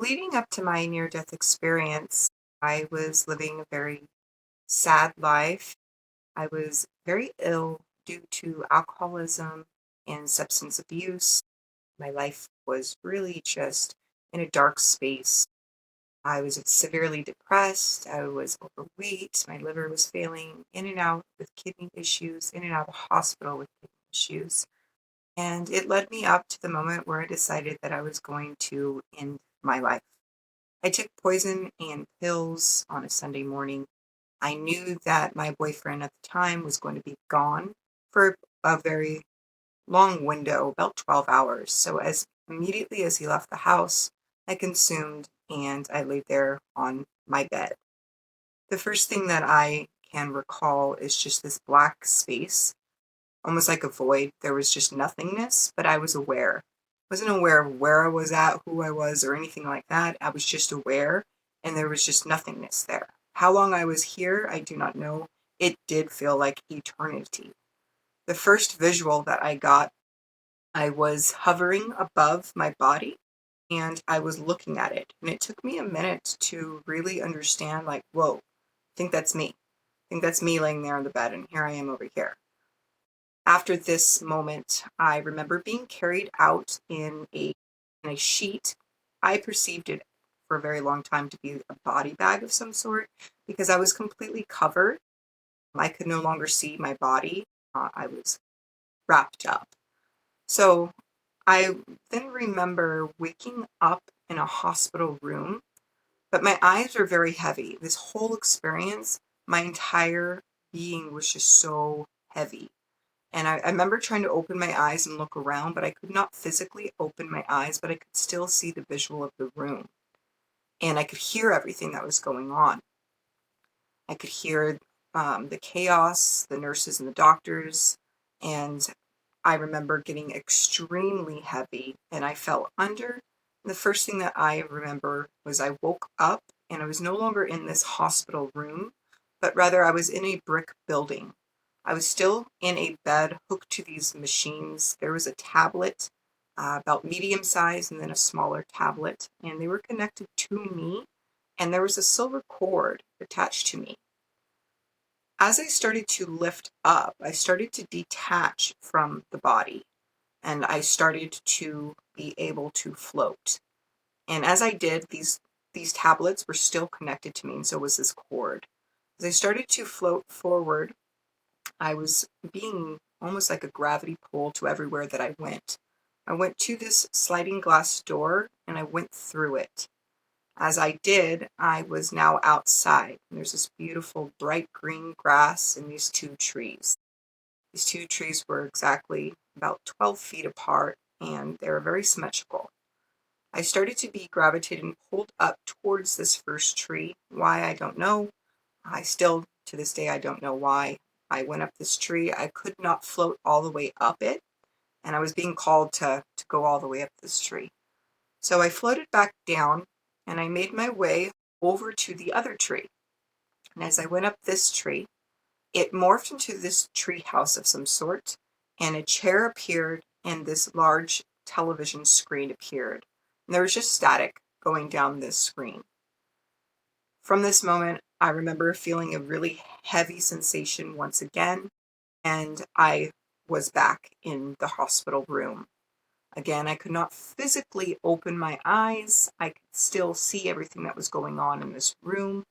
Leading up to my near-death experience, I was living a very sad life. I was very ill due to alcoholism and substance abuse. My life was really just in a dark space. I was severely depressed. I was overweight. My liver was failing, in and out with kidney issues, in and out of hospital with kidney issues. And it led me up to the moment where I decided that I was going to end my life. I took poison and pills on a Sunday morning. I knew that my boyfriend at the time was going to be gone for a very long window, about 12 hours. So as immediately as he left the house, I consumed and I laid there on my bed. The first thing that I can recall is just this black space, almost like a void. There was just nothingness, but I was aware. I wasn't aware of where I was at, who I was, or anything like that. I was just aware, and there was just nothingness there. How long I was here, I do not know. It did feel like eternity. The first visual that I got, I was hovering above my body, and I was looking at it. And it took me a minute to really understand, like, whoa, I think that's me. I think that's me laying there on the bed, and here I am over here. After this moment, I remember being carried out in a sheet. I perceived it for a very long time to be a body bag of some sort because I was completely covered. I could no longer see my body. I was wrapped up. So I then remember waking up in a hospital room, but my eyes were very heavy. This whole experience, my entire being was just so heavy. And I remember trying to open my eyes and look around, but I could not physically open my eyes, but I could still see the visual of the room. And I could hear everything that was going on. I could hear the chaos, the nurses and the doctors. And I remember getting extremely heavy and I fell under. And the first thing that I remember was I woke up and I was no longer in this hospital room, but rather I was in a brick building. I was still in a bed hooked to these machines. There was a tablet, about medium size, and then a smaller tablet, and they were connected to me, and there was a silver cord attached to me. As I started to lift up, I started to detach from the body, and I started to be able to float. And as I did, these tablets were still connected to me, and so was this cord. As I started to float forward, I was being almost like a gravity pull to everywhere that I went. I went to this sliding glass door and I went through it. As I did, I was now outside. And there's this beautiful bright green grass and these two trees. These two trees were exactly about 12 feet apart and they were very symmetrical. I started to be gravitated and pulled up towards this first tree. Why, I don't know. I still, to this day, I don't know why I went up this tree. I could not float all the way up it, and I was being called to go all the way up this tree. So I floated back down, and I made my way over to the other tree. And as I went up this tree, it morphed into this tree house of some sort, and a chair appeared, and this large television screen appeared. And there was just static going down this screen. From this moment, I remember feeling a really heavy sensation once again, and I was back in the hospital room. Again, I could not physically open my eyes. I could still see everything that was going on in this room.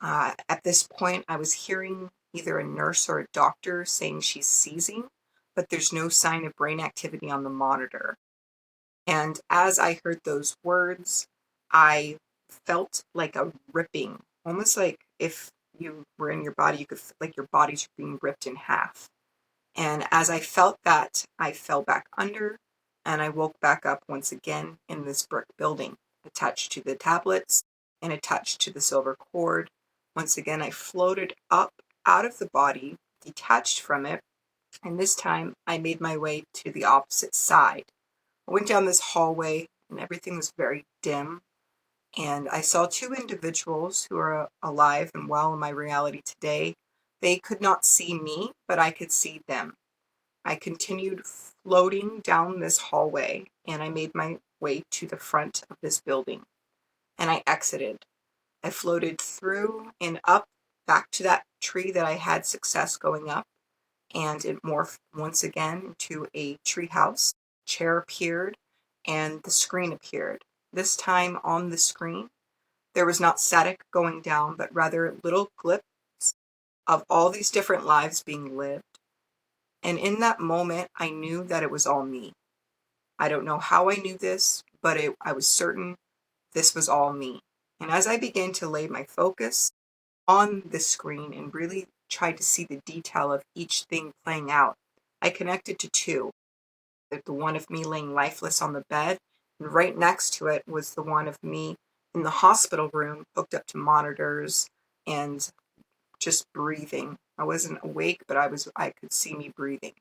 At this point, I was hearing either a nurse or a doctor saying she's seizing, but there's no sign of brain activity on the monitor. And as I heard those words, I felt like a ripping, almost like if you were in your body, you could like your body's being ripped in half. And as I felt that, I fell back under and I woke back up once again in this brick building, attached to the tablets and attached to the silver cord. Once again, I floated up out of the body, detached from it, and this time I made my way to the opposite side. I went down this hallway and everything was very dim. And I saw two individuals who are alive and well in my reality today. They could not see me, but I could see them. I continued floating down this hallway and I made my way to the front of this building. and I exited. I floated through and up back to that tree that I had success going up, and it morphed once again into a treehouse. Chair appeared, and the screen appeared. This time on the screen, there was not static going down, but rather little glimpses of all these different lives being lived. And in that moment, I knew that it was all me. I don't know how I knew this, but I was certain this was all me. And as I began to lay my focus on the screen and really tried to see the detail of each thing playing out, I connected to two. The one of me laying lifeless on the bed, and right next to it was the one of me in the hospital room, hooked up to monitors and just breathing. I wasn't awake, but I could see me breathing.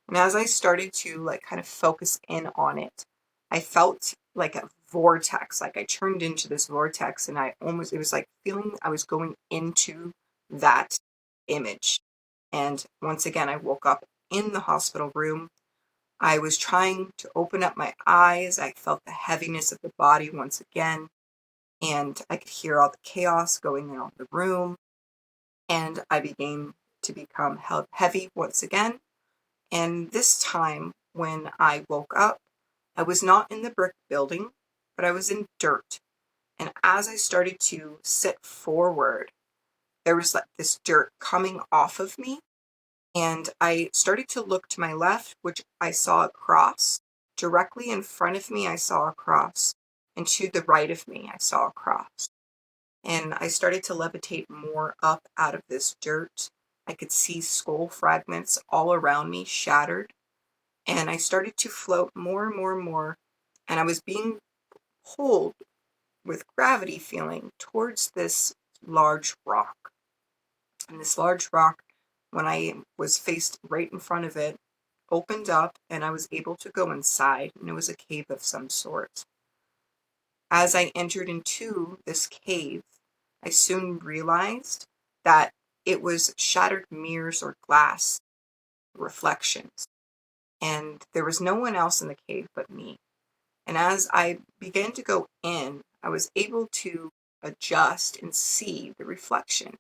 And as I started to like kind of focus in on it, I felt like a vortex, like I turned into this vortex, and it was like feeling I was going into that image. And once again, I woke up in the hospital room. I was trying to open up my eyes. I felt the heaviness of the body once again, and I could hear all the chaos going on in the room. And I began to become heavy once again. And this time, when I woke up, I was not in the brick building, but I was in dirt. And as I started to sit forward, there was like this dirt coming off of me. And I started to look to my left, which I saw a cross. Directly in front of me, I saw a cross. And to the right of me, I saw a cross. And I started to levitate more up out of this dirt. I could see skull fragments all around me, shattered. And I started to float more and more and more. And I was being pulled with gravity feeling towards this large rock. And this large rock, when I was faced right in front of it, opened up and I was able to go inside, and it was a cave of some sort. As I entered into this cave, I soon realized that it was shattered mirrors or glass reflections, and there was no one else in the cave but me. And as I began to go in, I was able to adjust and see the reflection.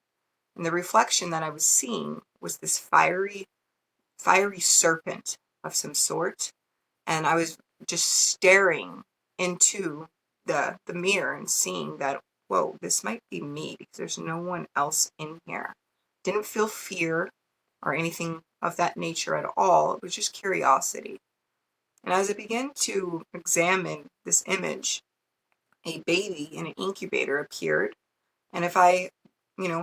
And the reflection that I was seeing was this fiery serpent of some sort. And I was just staring into the mirror and seeing that, whoa, this might be me because there's no one else in here. Didn't feel fear or anything of that nature at all. It was just curiosity. And as I began to examine this image, a baby in an incubator appeared. And if I,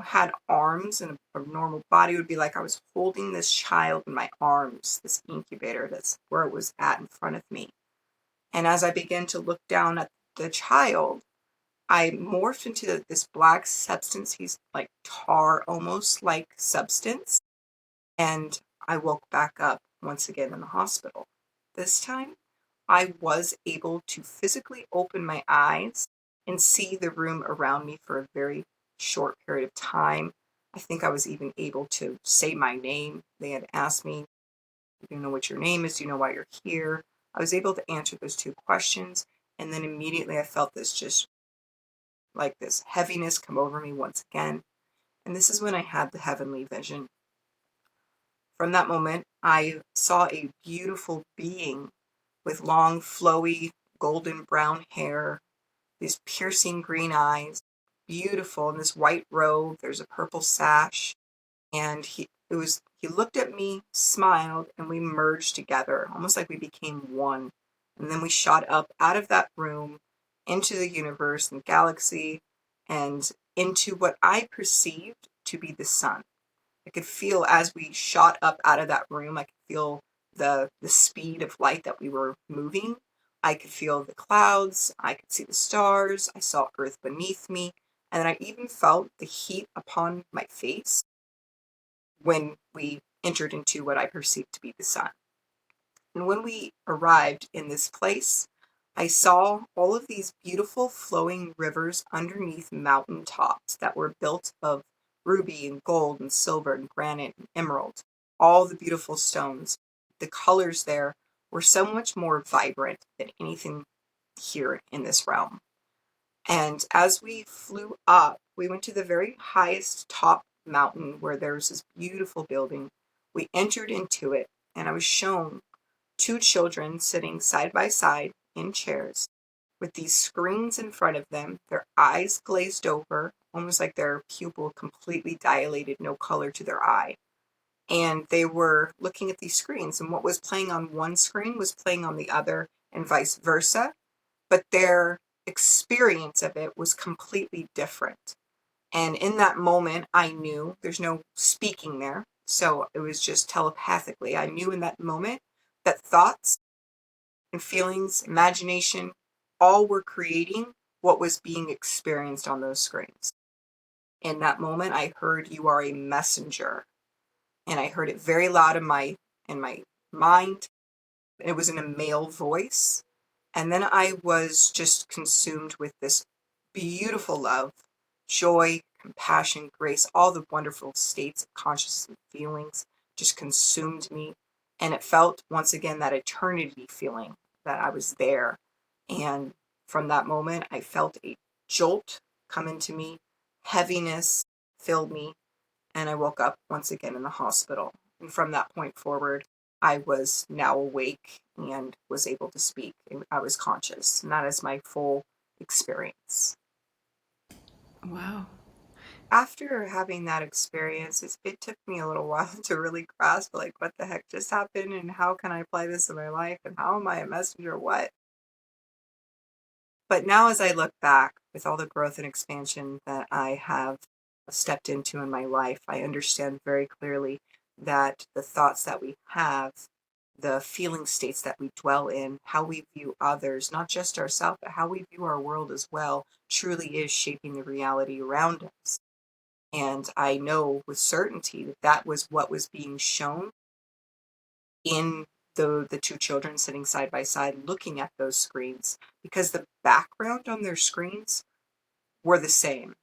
had arms and a normal body, it would be like I was holding this child in my arms, this incubator. That's where it was at in front of me. And as I began to look down at the child, I morphed into this black substance. He's like tar, almost like substance. And I woke back up once again in the hospital. This time, I was able to physically open my eyes and see the room around me for a very short period of time. I think I was even able to say my name. They had asked me, "Do you know what your name is? Do you know why you're here?" I was able to answer those two questions, and then immediately I felt this just like this heaviness come over me once again. And this is when I had the heavenly vision. From that moment, I saw a beautiful being with long, flowy, golden brown hair, these piercing green eyes, beautiful in this white robe. There's a purple sash, and he looked at me, smiled, and we merged together, almost like we became one. And then we shot up out of that room into the universe and galaxy and into what I perceived to be the sun. I could feel as we shot up out of that room, I could feel the speed of light that we were moving. I could feel the clouds, I could see the stars, I saw Earth beneath me, and I even felt the heat upon my face when we entered into what I perceived to be the sun. And when we arrived in this place, I saw all of these beautiful flowing rivers underneath mountain tops that were built of ruby and gold and silver and granite and emerald, all the beautiful stones. The colors there were so much more vibrant than anything here in this realm. And as we flew up, we went to the very highest top mountain where there's this beautiful building. We entered into it, and I was shown two children sitting side by side in chairs with these screens in front of them, their eyes glazed over, almost like their pupil completely dilated, no color to their eye. And they were looking at these screens, and what was playing on one screen was playing on the other, and vice versa. But their experience of it was completely different. And in that moment, I knew there's no speaking there. So it was just telepathically. I knew in that moment that thoughts and feelings, imagination, all were creating what was being experienced on those screens. In that moment, I heard, "You are a messenger." And I heard it very loud in my mind. It was in a male voice. And then I was just consumed with this beautiful love, joy, compassion, grace, all the wonderful states of consciousness and feelings just consumed me. And it felt once again that eternity feeling that I was there. And from that moment, I felt a jolt come into me, heaviness filled me, and I woke up once again in the hospital. And from that point forward, I was now awake and was able to speak. I was conscious, and that is my full experience. Wow. After having that experience, it took me a little while to really grasp, like, what the heck just happened, and how can I apply this in my life, and how am I a messenger, what? But now as I look back with all the growth and expansion that I have stepped into in my life, I understand very clearly that the thoughts that we have, the feeling states that we dwell in, how we view others, not just ourselves, but how we view our world as well, truly is shaping the reality around us. And I know with certainty that that was what was being shown in the two children sitting side by side looking at those screens, because the background on their screens were the same.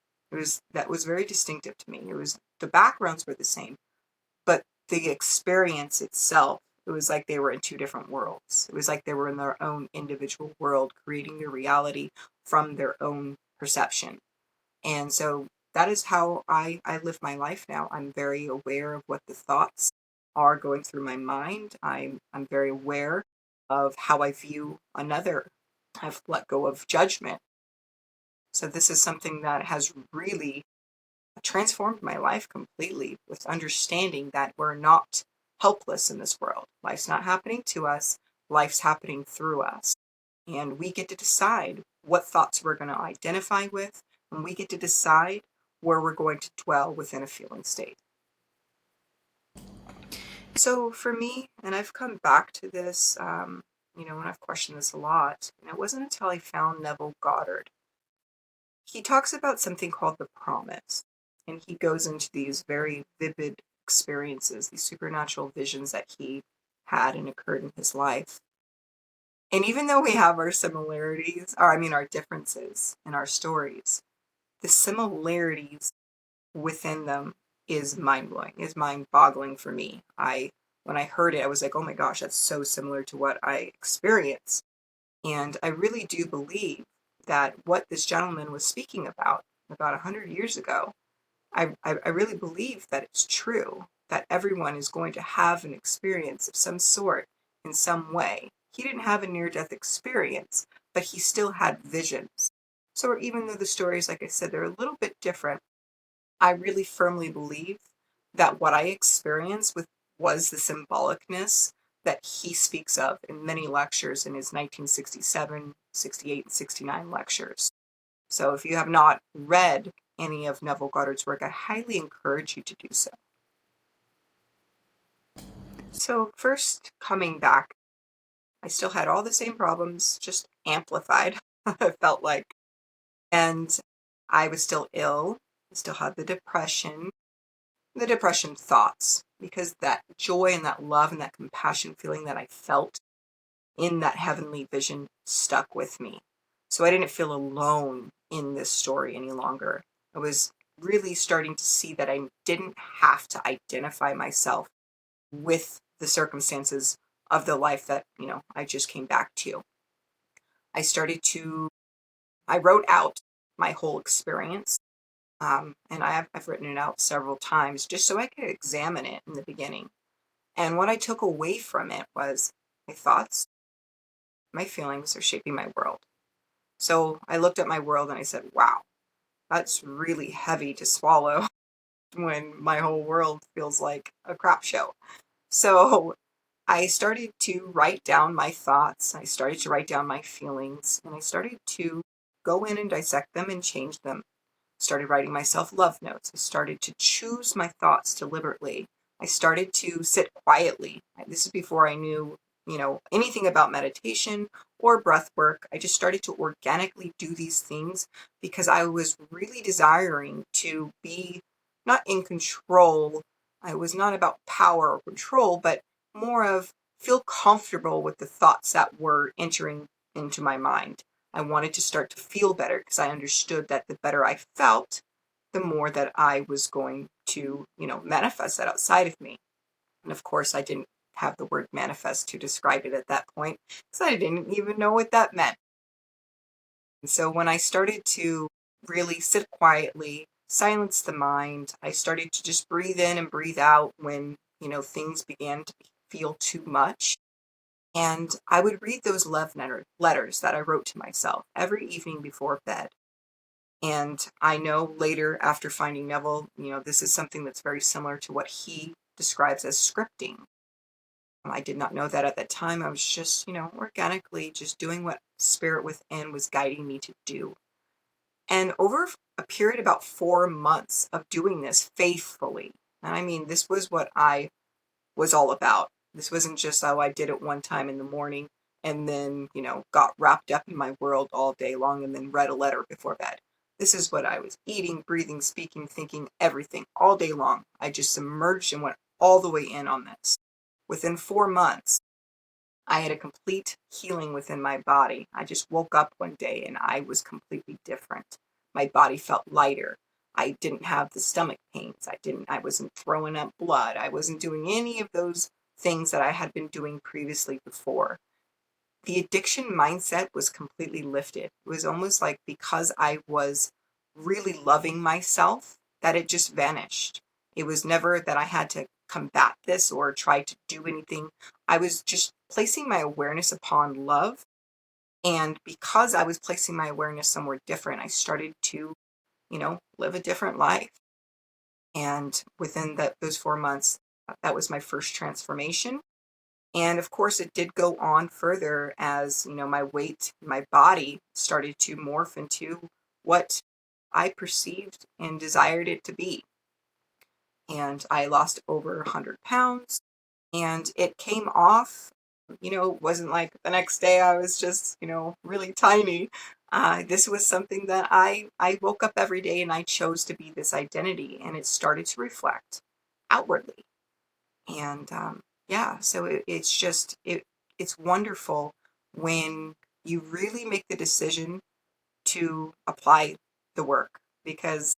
That was very distinctive to me. It was the backgrounds were the same, but the experience itself, it was like they were in two different worlds. It was like they were in their own individual world, creating their reality from their own perception. And so that is how I live my life now. I'm very aware of what the thoughts are going through my mind. I'm very aware of how I view another. I've let go of judgment. So this is something that has really transformed my life completely, with understanding that we're not helpless in this world. Life's not happening to us, life's happening through us. And we get to decide what thoughts we're going to identify with, and we get to decide where we're going to dwell within a feeling state. So for me, and I've come back to this, and I've questioned this a lot, and it wasn't until I found Neville Goddard. He talks about something called the promise, and he goes into these very vivid experiences, these supernatural visions that he had and occurred in his life. And even though we have our similarities, or I mean our differences in our stories, the similarities within them is mind-blowing, is mind-boggling for me. When I heard it, I was like, oh my gosh, that's so similar to what I experienced. And I really do believe that what this gentleman was speaking about 100 years ago, I really believe that it's true, that everyone is going to have an experience of some sort in some way. He didn't have a near-death experience, but he still had visions. So even though the stories, like I said, they're a little bit different, I really firmly believe that what I experienced was the symbolicness that he speaks of in many lectures in his 1967, 68, and 69 lectures. So if you have not read any of Neville Goddard's work, I highly encourage you to do so. So first, coming back, I still had all the same problems, just amplified, I felt like. And I was still ill. I still had the depression thoughts, because that joy and that love and that compassion feeling that I felt in that heavenly vision stuck with me. So I didn't feel alone in this story any longer. I was really starting to see that I didn't have to identify myself with the circumstances of the life that, I just came back to. I wrote out my whole experience. And I've written it out several times just so I could examine it in the beginning. And what I took away from it was my thoughts, my feelings are shaping my world. So I looked at my world and I said, wow, that's really heavy to swallow when my whole world feels like a crap show. So I started to write down my thoughts, I started to write down my feelings, and I started to go in and dissect them and change them. Started writing myself love notes. I started to choose my thoughts deliberately. I started to sit quietly. This is before I knew, anything about meditation or breath work. I just started to organically do these things because I was really desiring to be not in control. I was not about power or control, but more of feel comfortable with the thoughts that were entering into my mind. I wanted to start to feel better because I understood that the better I felt, the more that I was going to, manifest that outside of me. And of course, I didn't have the word manifest to describe it at that point because I didn't even know what that meant. And so when I started to really sit quietly, silence the mind, I started to just breathe in and breathe out when, things began to feel too much. And I would read those letters that I wrote to myself every evening before bed. And I know later, after finding Neville, this is something that's very similar to what he describes as scripting. I did not know that at that time. I was just, organically just doing what spirit within was guiding me to do. And over a period about 4 months of doing this faithfully, and I mean, this was what I was all about. This wasn't just how I did it one time in the morning and then, got wrapped up in my world all day long and then read a letter before bed. This is what I was eating, breathing, speaking, thinking, everything all day long. I just submerged and went all the way in on this. Within 4 months, I had a complete healing within my body. I just woke up one day and I was completely different. My body felt lighter. I didn't have the stomach pains. I wasn't throwing up blood. I wasn't doing any of those things that I had been doing previously before. The addiction mindset was completely lifted. It was almost like because I was really loving myself that it just vanished. It was never that I had to combat this or try to do anything. I was just placing my awareness upon love. And because I was placing my awareness somewhere different, I started to, live a different life. And within those 4 months, that was my first transformation. And of course, it did go on further as, my weight, my body started to morph into what I perceived and desired it to be. And I lost over 100 pounds and it came off, it wasn't like the next day I was just, really tiny. This was something that I woke up every day and I chose to be this identity and it started to reflect outwardly. And yeah, so it's wonderful when you really make the decision to apply the work because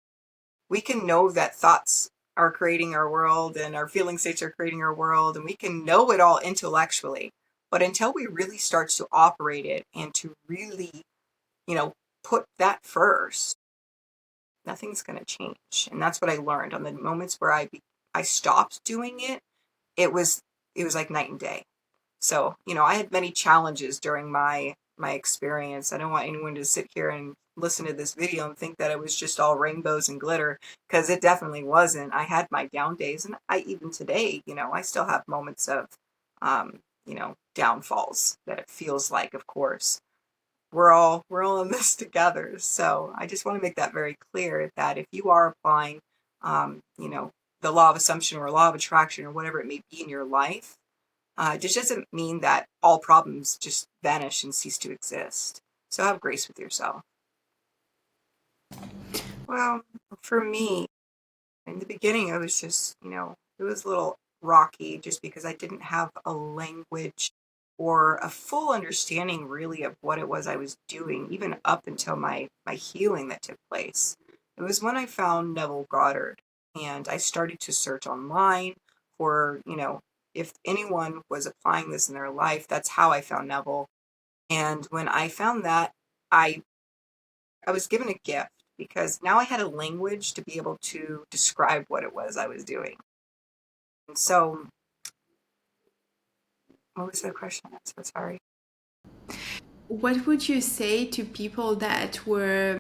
we can know that thoughts are creating our world and our feeling states are creating our world and we can know it all intellectually, but until we really start to operate it and to really, you know put that first, nothing's going to change. And that's what I learned on the moments where I stopped doing it. It was like night and day. So, I had many challenges during my experience. I don't want anyone to sit here and listen to this video and think that it was just all rainbows and glitter because it definitely wasn't. I had my down days and I even today, I still have moments of downfalls that it feels like, of course. We're all in this together. So, I just want to make that very clear that if you are applying the law of assumption or law of attraction or whatever it may be in your life, it just doesn't mean that all problems just vanish and cease to exist. So have grace with yourself. Well, for me, in the beginning, it was just, it was a little rocky just because I didn't have a language or a full understanding really of what it was I was doing, even up until my healing that took place. It was when I found Neville Goddard and I started to search online for, if anyone was applying this in their life. That's how I found Neville. And when I found that, I I was given a gift because now I had a language to be able to describe what it was I was doing. And so, what was the question? I'm so sorry. What would you say to people that were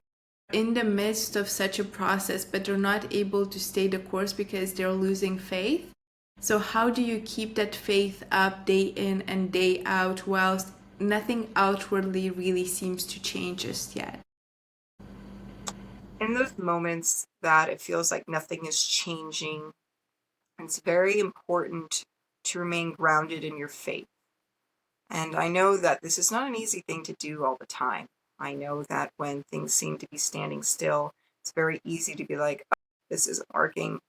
in the midst of such a process, but they're not able to stay the course because they're losing faith? So, how do you keep that faith up day in and day out whilst nothing outwardly really seems to change just yet? In those moments that it feels like nothing is changing, it's very important to remain grounded in your faith. And I know that this is not an easy thing to do all the time. I know that when things seem to be standing still, it's very easy to be like, oh, this isn't working.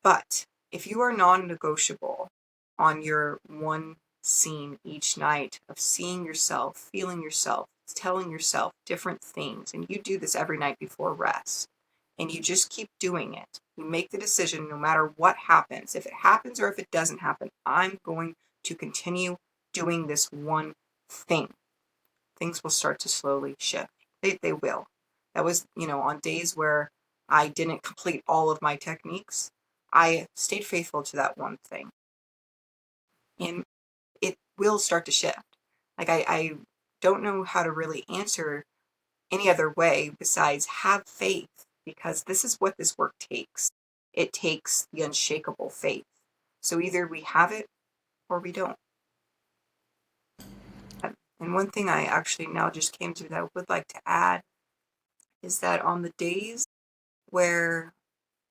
But if you are non-negotiable on your one scene each night of seeing yourself, feeling yourself, telling yourself different things, and you do this every night before rest, and you just keep doing it, you make the decision no matter what happens. If it happens or if it doesn't happen, I'm going to continue doing this one thing. Things will start to slowly shift. They will. That was, on days where I didn't complete all of my techniques, I stayed faithful to that one thing. And it will start to shift. Like, I don't know how to really answer any other way besides have faith, because this is what this work takes. It takes the unshakable faith. So either we have it or we don't. And one thing I actually now just came to that I would like to add is that on the days where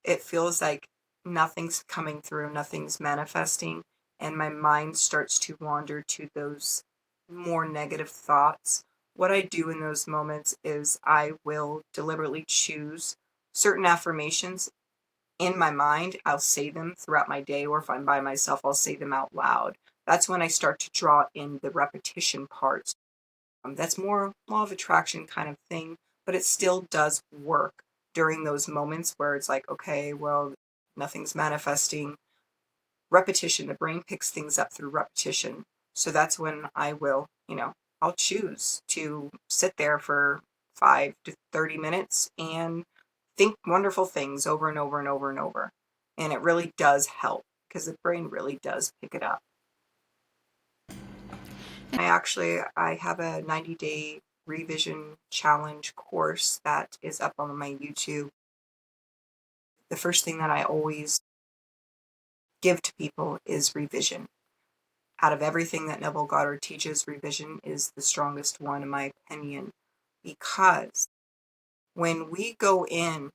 it feels like nothing's coming through, nothing's manifesting, and my mind starts to wander to those more negative thoughts, what I do in those moments is I will deliberately choose certain affirmations in my mind. I'll say them throughout my day, or if I'm by myself, I'll say them out loud. That's when I start to draw in the repetition parts. That's more law of attraction kind of thing, but it still does work during those moments where it's like, okay, well, nothing's manifesting. Repetition, the brain picks things up through repetition. So that's when I will, I'll choose to sit there for 5 to 30 minutes and think wonderful things over and over and over and over. And it really does help because the brain really does pick it up. I have a 90-day revision challenge course that is up on my YouTube. The first thing that I always give to people is revision. Out of everything that Neville Goddard teaches, revision is the strongest one in my opinion, because when we go in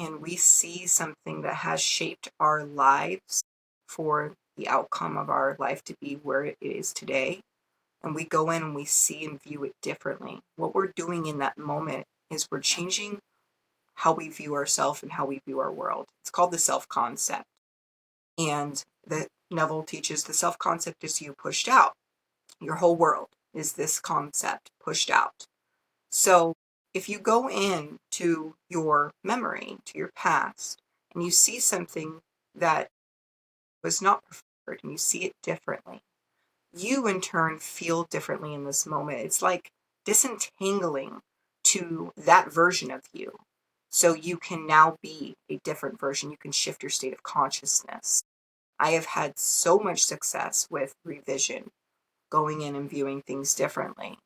and we see something that has shaped our lives for the outcome of our life to be where it is today, and we go in and we see and view it differently, what we're doing in that moment is we're changing how we view ourselves and how we view our world. It's called the self-concept. And the Neville teaches the self-concept is you pushed out. Your whole world is this concept pushed out. So if you go in to your memory, to your past, and you see something that was not preferred and you see it differently, you in turn feel differently in this moment. It's like disentangling to that version of you. So you can now be a different version. You can shift your state of consciousness. I have had so much success with revision, going in and viewing things differently.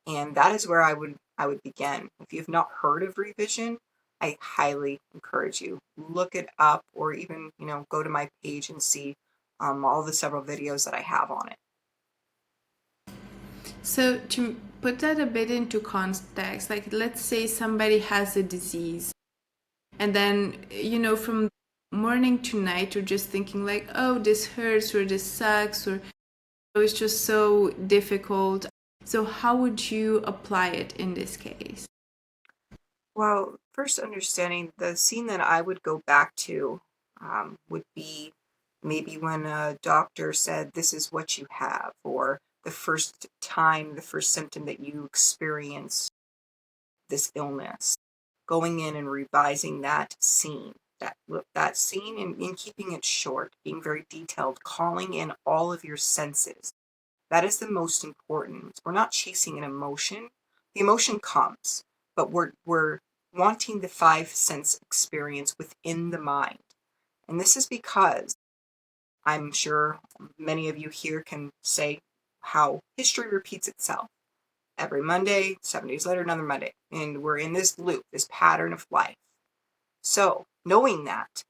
And that is where I would begin. If you've not heard of revision, I highly encourage you. Look it up, or even, go to my page and see all the several videos that I have on it. So, to put that a bit into context, like let's say somebody has a disease, and then, from morning to night, you're just thinking, like, oh, this hurts, or this sucks, or oh, it's just so difficult. So, how would you apply it in this case? Well, first understanding the scene that I would go back to would be maybe when a doctor said, this is what you have, or the first time, the first symptom that you experienced this illness, going in and revising that scene, that scene, and keeping it short, being very detailed, calling in all of your senses. That is the most important. We're not chasing an emotion. The emotion comes, but we're wanting the five sense experience within the mind. And this is because I'm sure many of you here can say how history repeats itself. Every Monday, 7 days later, another Monday. And we're in this loop, this pattern of life. So, knowing that,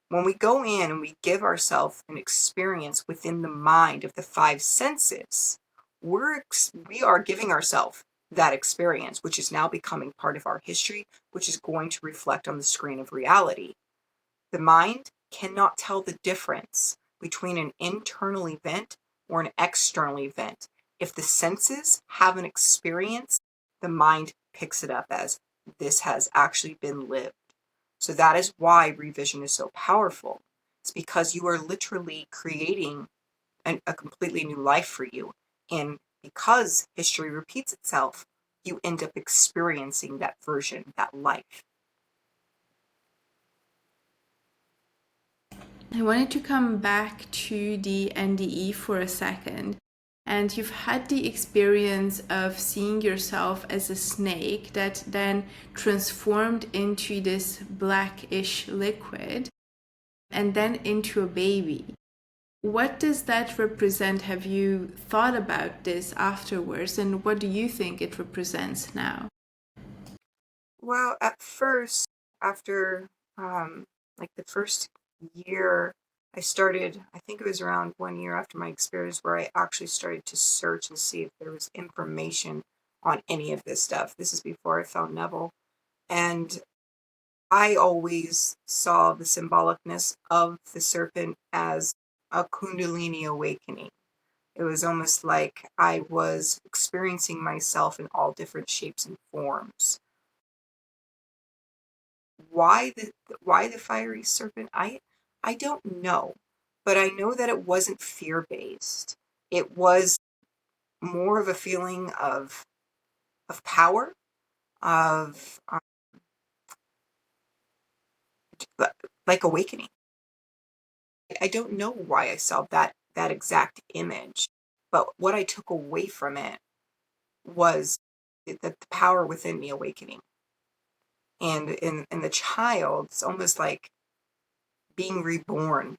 when we go in and we give ourselves an experience within the mind of the five senses, we are giving ourselves that experience, which is now becoming part of our history, which is going to reflect on the screen of reality. The mind cannot tell the difference between an internal event or an external event. If the senses have an experience, the mind picks it up as this has actually been lived. So that is why revision is so powerful. It's because you are literally creating a completely new life for you. And because history repeats itself, you end up experiencing that version, that life. I wanted to come back to the NDE for a second. And you've had the experience of seeing yourself as a snake that then transformed into this blackish liquid and then into a baby. What does that represent? Have you thought about this afterwards? And what do you think it represents now? Well, at first, after like the first year, I started, I think it was around 1 year after my experience, where I actually started to search and see if there was information on any of this stuff. This is before I found Neville. And I always saw the symbolicness of the serpent as a Kundalini awakening. It was almost like I was experiencing myself in all different shapes and forms. Why the fiery serpent? I don't know, but I know that it wasn't fear-based. It was more of a feeling of power, of like awakening. I don't know why I saw that exact image, but what I took away from it was the power within me awakening. And in the child, it's almost like being reborn.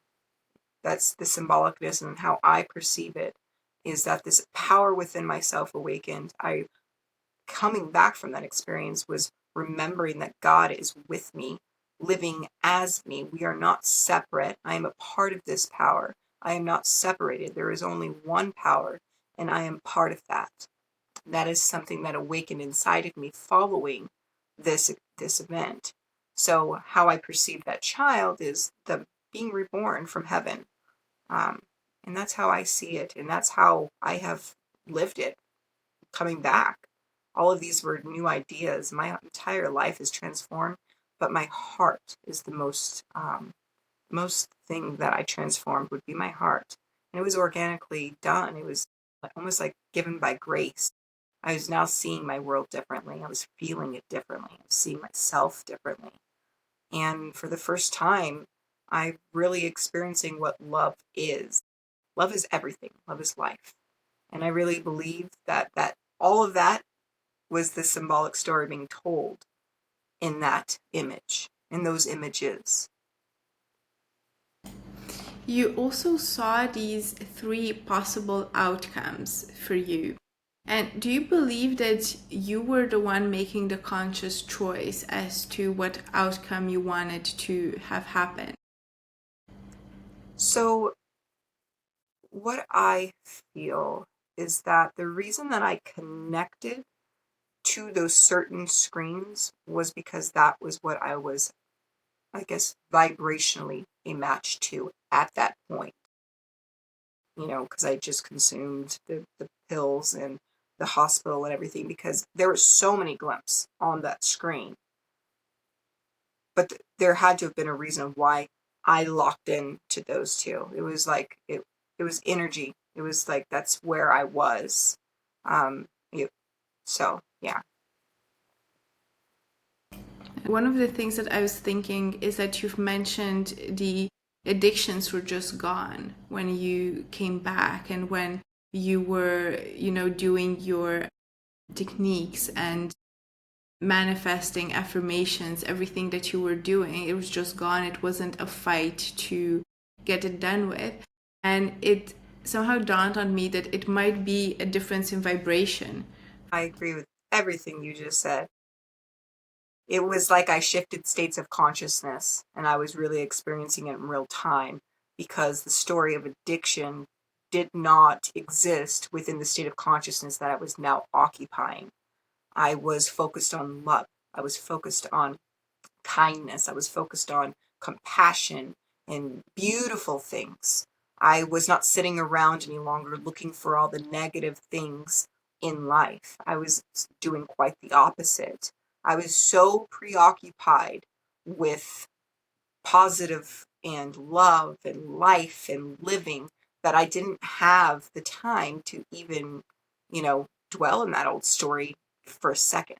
That's the symbolicness and how I perceive it, is that this power within myself awakened. I coming back from that experience was remembering that God is with me, living as me. We are not separate. I am a part of this power. I am not separated. There is only one power, and I am part of that. That is something that awakened inside of me following this event. So how I perceive that child is the being reborn from heaven. Um, and that's how I see it, and that's how I have lived it coming back. All of these were new ideas. My entire life is transformed, but my heart is the most thing that I transformed would be my heart. And it was organically done. It was almost like given by grace. I was now seeing my world differently. I was feeling it differently. I was seeing myself differently. And for the first time, I'm really experiencing what love is. Love is everything. Love is life. And I really believe that all of that was the symbolic story being told in that image, in those images. You also saw these three possible outcomes for you. And do you believe that you were the one making the conscious choice as to what outcome you wanted to have happen? So what I feel is that the reason that I connected to those certain screens was because that was what I was, I guess, vibrationally a match to at that point. Because I just consumed the pills and the hospital and everything, because there were so many glimpses on that screen. But there had to have been a reason why I locked in to those two. It was like it was energy. It was like that's where I was. Um, so yeah. One of the things that I was thinking is that you've mentioned the addictions were just gone when you came back and when you were, doing your techniques. And manifesting affirmations, everything that you were doing, it was just gone. It wasn't a fight to get it done with. And it somehow dawned on me that it might be a difference in vibration. I agree with everything you just said. It was like I shifted states of consciousness and I was really experiencing it in real time because the story of addiction did not exist within the state of consciousness that I was now occupying. I was focused on love. I was focused on kindness. I was focused on compassion and beautiful things. I was not sitting around any longer looking for all the negative things in life. I was doing quite the opposite. I was so preoccupied with positive and love and life and living that I didn't have the time to even, dwell in that old story for a second.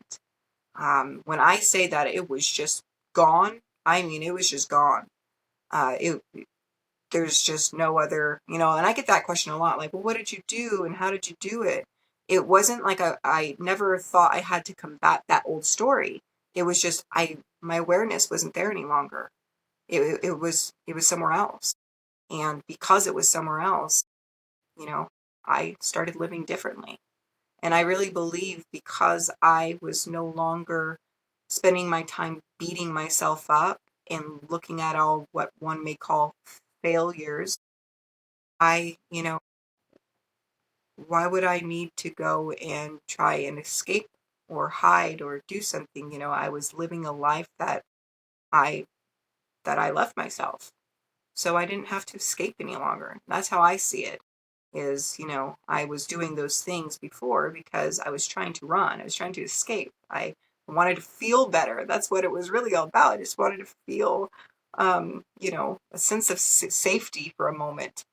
When I say that it was just gone, I mean it was just gone. It There's just no other, and I get that question a lot, like, well, what did you do and how did you do it? It wasn't like I never thought I had to combat that old story. It was just my awareness wasn't there any longer. It was somewhere else, and because it was somewhere else, you know, I started living differently. And I really believe because I was no longer spending my time beating myself up and looking at all what one may call failures, why would I need to go and try and escape or hide or do something? I was living a life I that I left myself. So I didn't have to escape any longer. That's how I see it. Is, I was doing those things before because I was trying to run. I was trying to escape. I wanted to feel better. That's what it was really all about. I just wanted to feel, a sense of safety for a moment.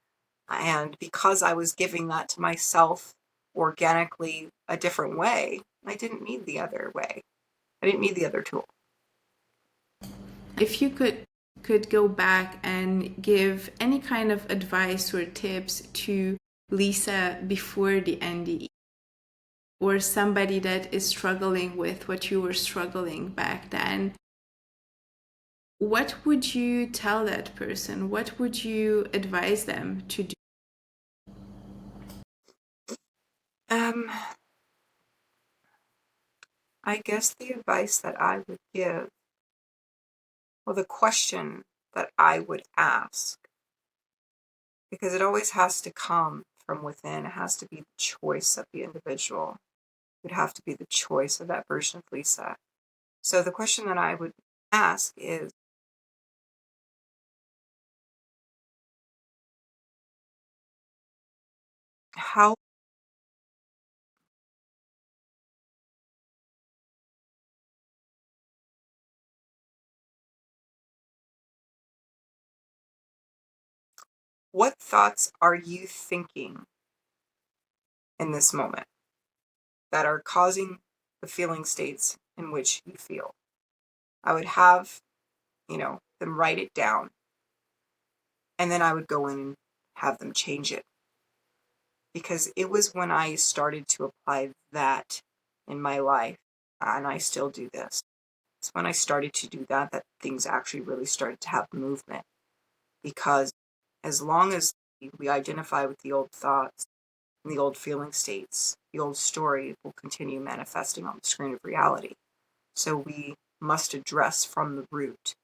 And because I was giving that to myself organically a different way, I didn't need the other way. I didn't need the other tool. If you could go back and give any kind of advice or tips to Lisa before the NDE, or somebody that is struggling with what you were struggling back then, what would you tell that person? What would you advise them to do? Um, I guess the advice that I would give, well, the question that I would ask, because it always has to come from within. It has to be the choice of the individual. It would have to be the choice of that version of Lisa. So the question that I would ask is, how what thoughts are you thinking in this moment that are causing the feeling states in which you feel? I would have, them write it down, and then I would go in and have them change it. Because it was when I started to apply that in my life, and I still do this. It's when I started to do that things actually really started to have movement. Because as long as we identify with the old thoughts and the old feeling states, the old story will continue manifesting on the screen of reality. So we must address from the root.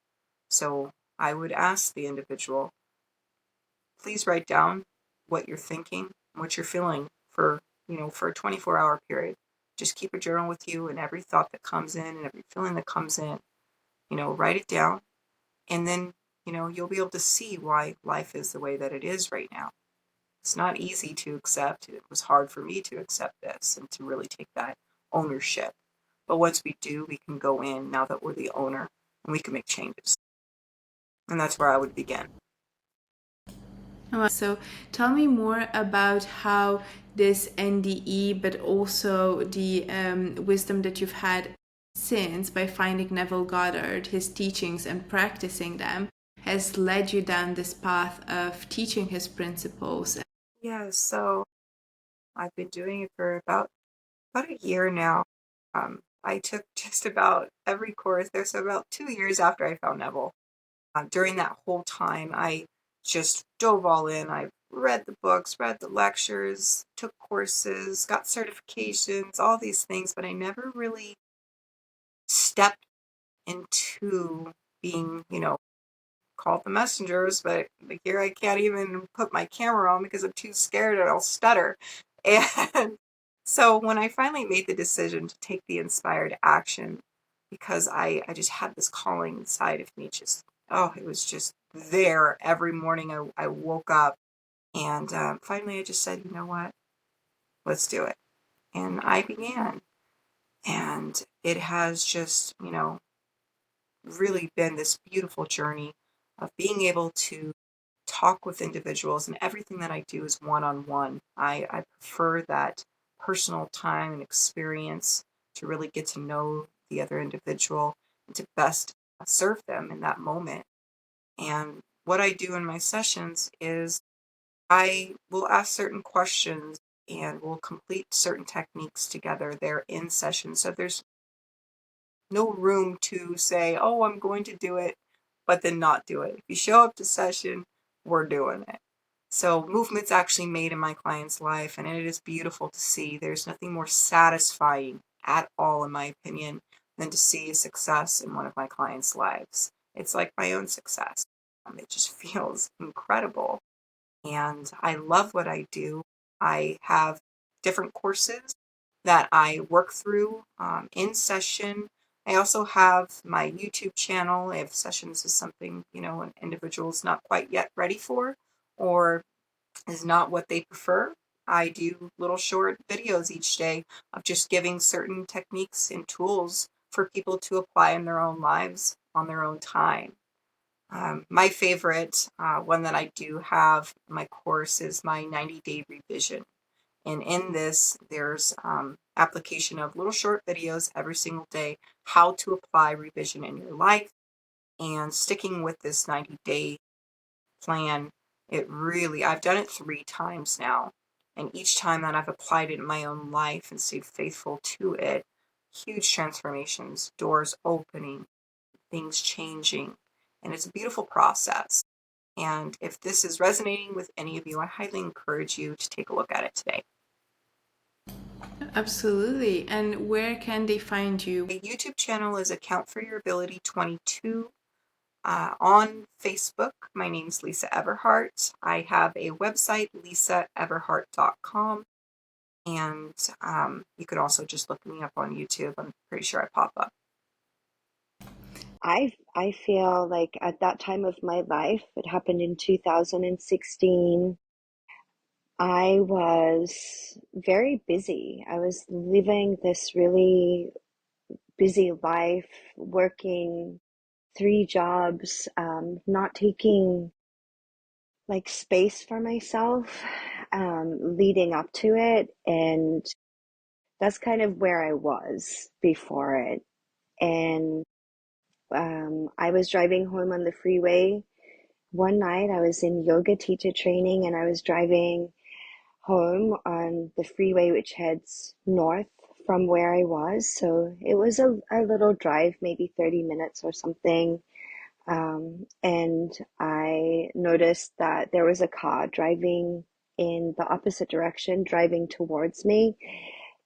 So I would ask the individual, please write down what you're thinking, what you're feeling for a 24-hour period. Just keep a journal with you, and every thought that comes in and every feeling that comes in, write it down. And then, you'll be able to see why life is the way that it is right now. It's not easy to accept. It was hard for me to accept this and to really take that ownership. But once we do, we can go in now that we're the owner and we can make changes. And that's where I would begin. So tell me more about how this NDE, but also the wisdom that you've had since by finding Neville Goddard, his teachings, and practicing them, has led you down this path of teaching his principles. Yeah, so I've been doing it for about a year now. I took just about every course there. So about 2 years after I found Neville, during that whole time, I just dove all in. I read the books, read the lectures, took courses, got certifications, all these things, but I never really stepped into being, called the messengers, but here I can't even put my camera on because I'm too scared and I'll stutter. And so when I finally made the decision to take the inspired action, because I just had this calling inside of me, just, oh, it was just there every morning. I woke up and finally I just said, you know what, let's do it. And I began. And it has just, really been this beautiful journey of being able to talk with individuals, and everything that I do is one-on-one. I prefer that personal time and experience to really get to know the other individual and to best serve them in that moment. And what I do in my sessions is I will ask certain questions and we'll complete certain techniques together there in session. So there's no room to say, oh, I'm going to do it, but then not do it. If you show up to session, we're doing it. So movement's actually made in my client's life, and it is beautiful to see. There's nothing more satisfying at all, in my opinion, than to see a success in one of my clients' lives. It's like my own success. It just feels incredible. And I love what I do. I have different courses that I work through in session. I also have my YouTube channel. If sessions is something, an individual is not quite yet ready for or is not what they prefer, I do little short videos each day of just giving certain techniques and tools for people to apply in their own lives on their own time. My favorite one that I do have in my course is my 90-day revision. And in this, there's application of little short videos every single day, how to apply revision in your life, and sticking with this 90-day plan. I've done it 3 times now. And each time that I've applied it in my own life and stayed faithful to it, huge transformations, doors opening, things changing. And it's a beautiful process. And if this is resonating with any of you, I highly encourage you to take a look at it today. Absolutely. And where can they find you? My YouTube channel is Account for Your Ability 22. On Facebook, my name's Lisa Everhart. I have a website, lisaeverhart.com. And you could also just look me up on YouTube. I'm pretty sure I pop up. I feel like at that time of my life, it happened in 2016. I was very busy. I was living this really busy life, working 3 jobs, not taking like space for myself, leading up to it. And that's kind of where I was before it. And I was driving home on the freeway. One night I was in yoga teacher training and I was driving home on the freeway which heads north from where I was. So it was a little drive, maybe 30 minutes or something. And I noticed that there was a car driving in the opposite direction, driving towards me.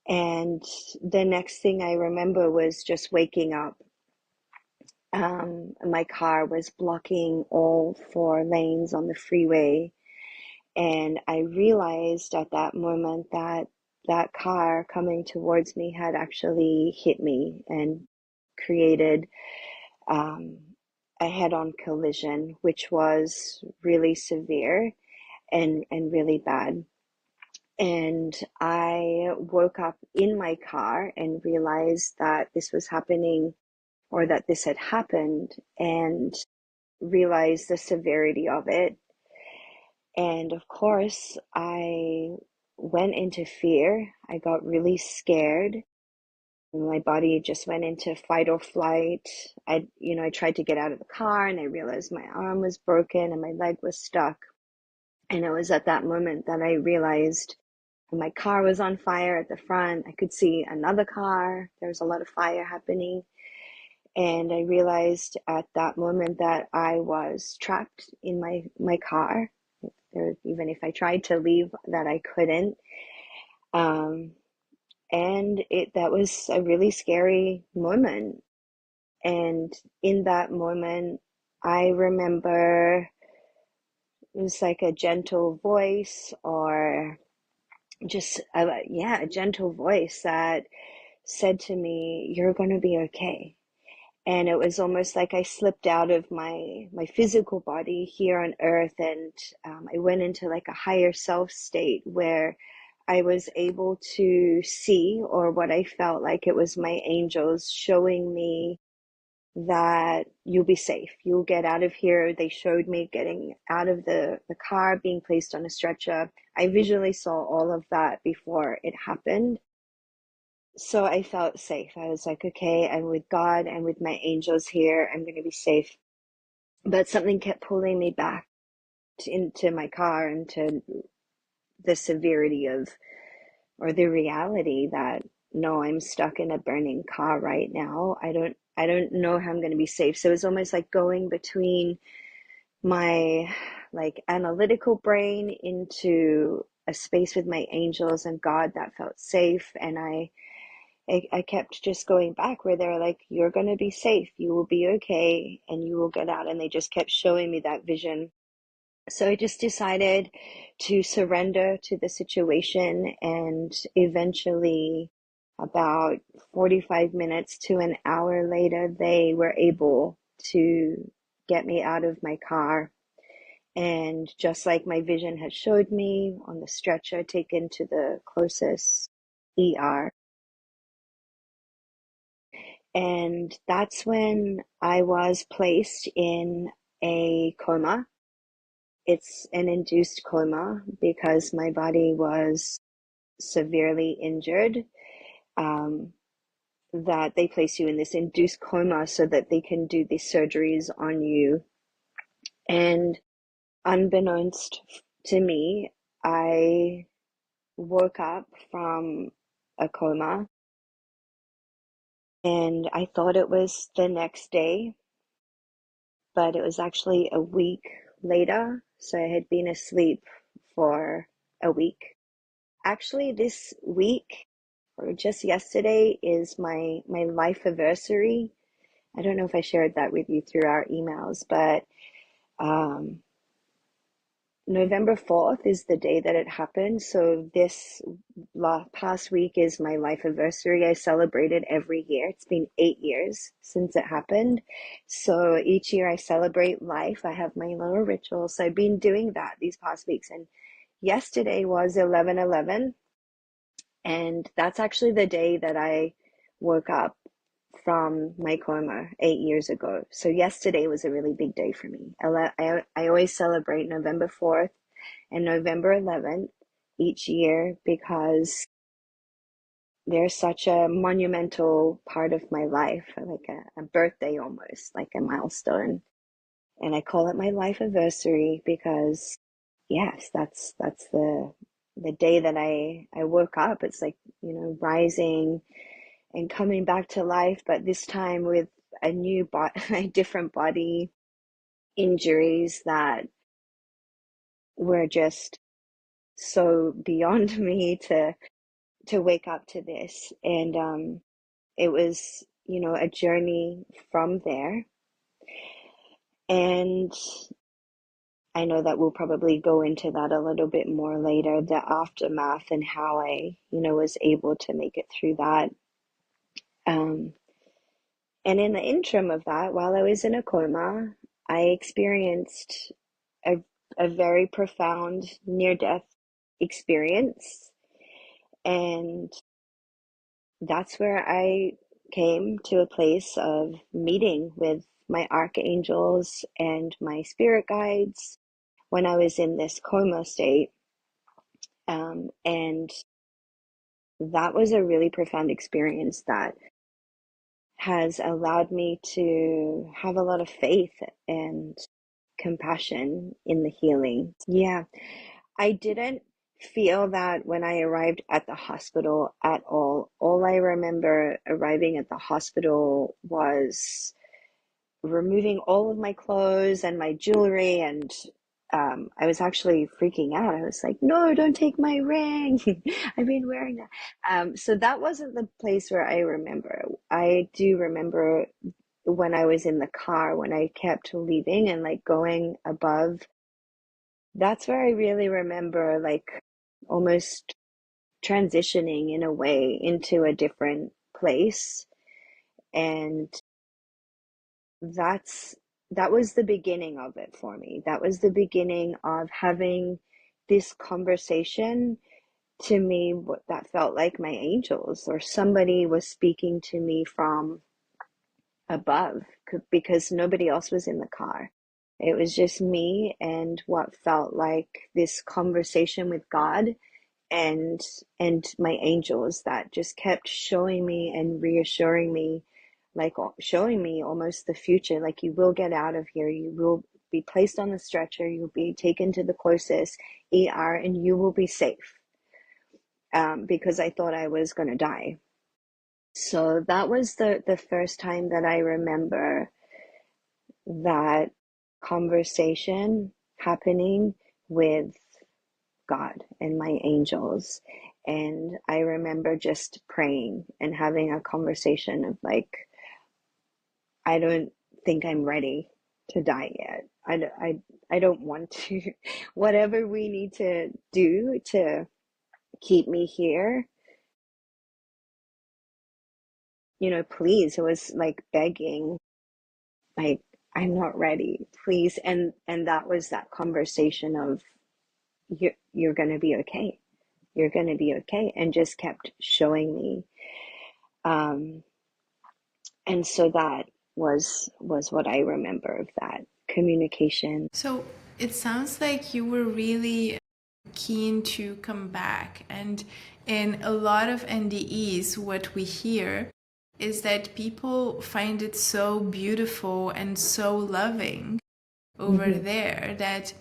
And the next thing I remember was just waking up. My car was blocking all 4 lanes on the freeway. And I realized at that moment that that car coming towards me had actually hit me and created um, a head-on collision, which was really severe and really bad. And I woke up in my car and realized that this was happening or that this had happened and realized the severity of it. And of course, I went into fear. I got really scared. My body just went into fight or flight. I tried to get out of the car and I realized my arm was broken and my leg was stuck. And it was at that moment that I realized My car was on fire at the front. I could see another car. There was a lot of fire happening. And I realized at that moment that I was trapped in my car. Even if I tried to leave, that I couldn't. Um, and that was a really scary moment. And in that moment, I remember it was like a gentle voice, or just a gentle voice that said to me, "You're going to be okay." And it was almost like I slipped out of my physical body here on earth, and I went into like a higher self state where I was able to see, or what I felt like it was my angels showing me, that you'll be safe. You'll get out of here. They showed me getting out of the car, being placed on a stretcher. I visually saw all of that before it happened. So I felt safe. I was like, okay, I'm with God and with my angels here. I'm going to be safe. But something kept pulling me back into my car, into the severity of, or the reality that, no, I'm stuck in a burning car right now. I don't know how I'm going to be safe. So it was almost like going between my like analytical brain into a space with my angels and God that felt safe. And I kept just going back where they're like, "You're going to be safe. You will be okay and you will get out." And they just kept showing me that vision. So I just decided to surrender to the situation, and eventually, about 45 minutes to an hour later, they were able to get me out of my car. And just like my vision had showed me, on the stretcher, taken to the closest ER. And that's when I was placed in a coma. It's an induced coma because my body was severely injured. Um, that they place you in this induced coma so that they can do these surgeries on you. And unbeknownst to me, I woke up from a coma, and I thought it was the next day, but it was actually a week later. So I had been asleep for a week. Actually, this week, or just yesterday, is my life anniversary. I don't know if I shared that with you through our emails, but um, November 4th is the day that it happened. So this past week is my life anniversary. I celebrate it every year. It's been 8 years since it happened. So each year I celebrate life. I have my little ritual. So I've been doing that these past weeks. And yesterday was 11/11. And that's actually the day that I woke up from my coma 8 years ago. So yesterday was a really big day for me. I always celebrate November 4th and November 11th each year because they're such a monumental part of my life, like a birthday almost, like a milestone. And I call it my life anniversary because, yes, that's the day that I woke up. It's like, rising and coming back to life, but this time with a new a different body, injuries that were just so beyond me to wake up to this. And it was, a journey from there. And I know that we'll probably go into that a little bit more later, the aftermath and how I, was able to make it through that. Um, And in the interim of that, while I was in a coma, I experienced a, a very profound near-death experience. And that's where I came to a place of meeting with my archangels and my spirit guides when I was in this coma state. And that was a really profound experience that has allowed me to have a lot of faith and compassion in the healing. Yeah, I didn't feel that when I arrived at the hospital at all. All I remember arriving at the hospital was removing all of my clothes and my jewelry, and I was actually freaking out. I was like, no, don't take my ring. I've been wearing that. So that wasn't the place where I remember. I do remember when I was in the car, when I kept leaving and like going above. That's where I really remember like almost transitioning in a way into a different place. And that's that was the beginning of it for me. That was the beginning of having this conversation. To me, what that felt like my angels or somebody was speaking to me from above, because nobody else was in the car. It was just me and what felt like this conversation with God, and my angels that just kept showing me and reassuring me, like showing me almost the future, like you will get out of here, you will be placed on the stretcher, you'll be taken to the closest ER, and you will be safe, because I thought I was going to die. So that was the first time that I remember that conversation happening with God and my angels. And I remember just praying and having a conversation of like, I don't think I'm ready to die yet. I don't want to. Whatever we need to do to keep me here, please. It was like begging, like, I'm not ready, please. And that was that conversation of, you're going to be okay. You're going to be okay. And just kept showing me. Um, and so that was what I remember of that communication. So it sounds like you were really keen to come back. And in a lot of NDEs, what we hear is that people find it so beautiful and so loving over Mm-hmm. there that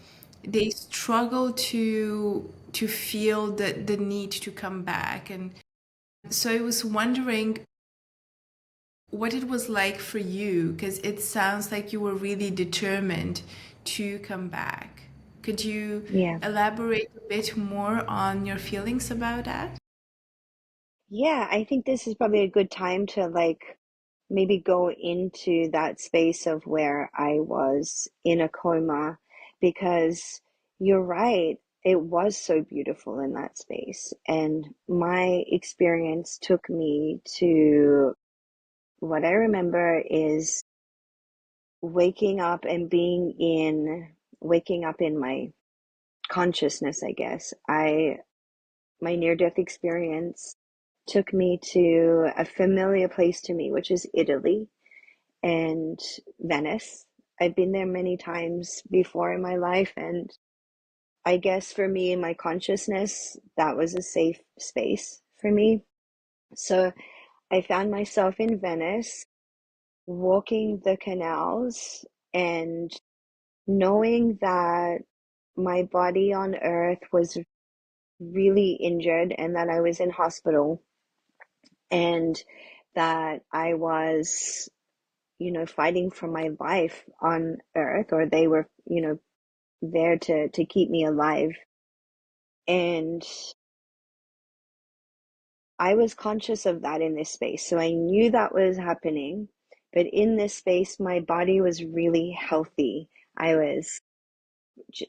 they struggle to feel the need to come back. And so I was wondering what it was like for you, because it sounds like you were really determined to come back. Could you Yeah. elaborate a bit more on your feelings about that? Yeah, I think this is probably a good time to like maybe go into that space of where I was in a coma, because you're right, it was so beautiful in that space. And my experience took me to, what I remember is waking up in my consciousness, I guess. My near-death experience took me to a familiar place to me, which is Italy and Venice. I've been there many times before in my life, and I guess for me in my consciousness, that was a safe space for me. So I found myself in Venice, walking the canals and knowing that my body on earth was really injured and that I was in hospital, and that I was, fighting for my life on earth, or they were, there to keep me alive. And I was conscious of that in this space. So I knew that was happening, but in this space, my body was really healthy. I was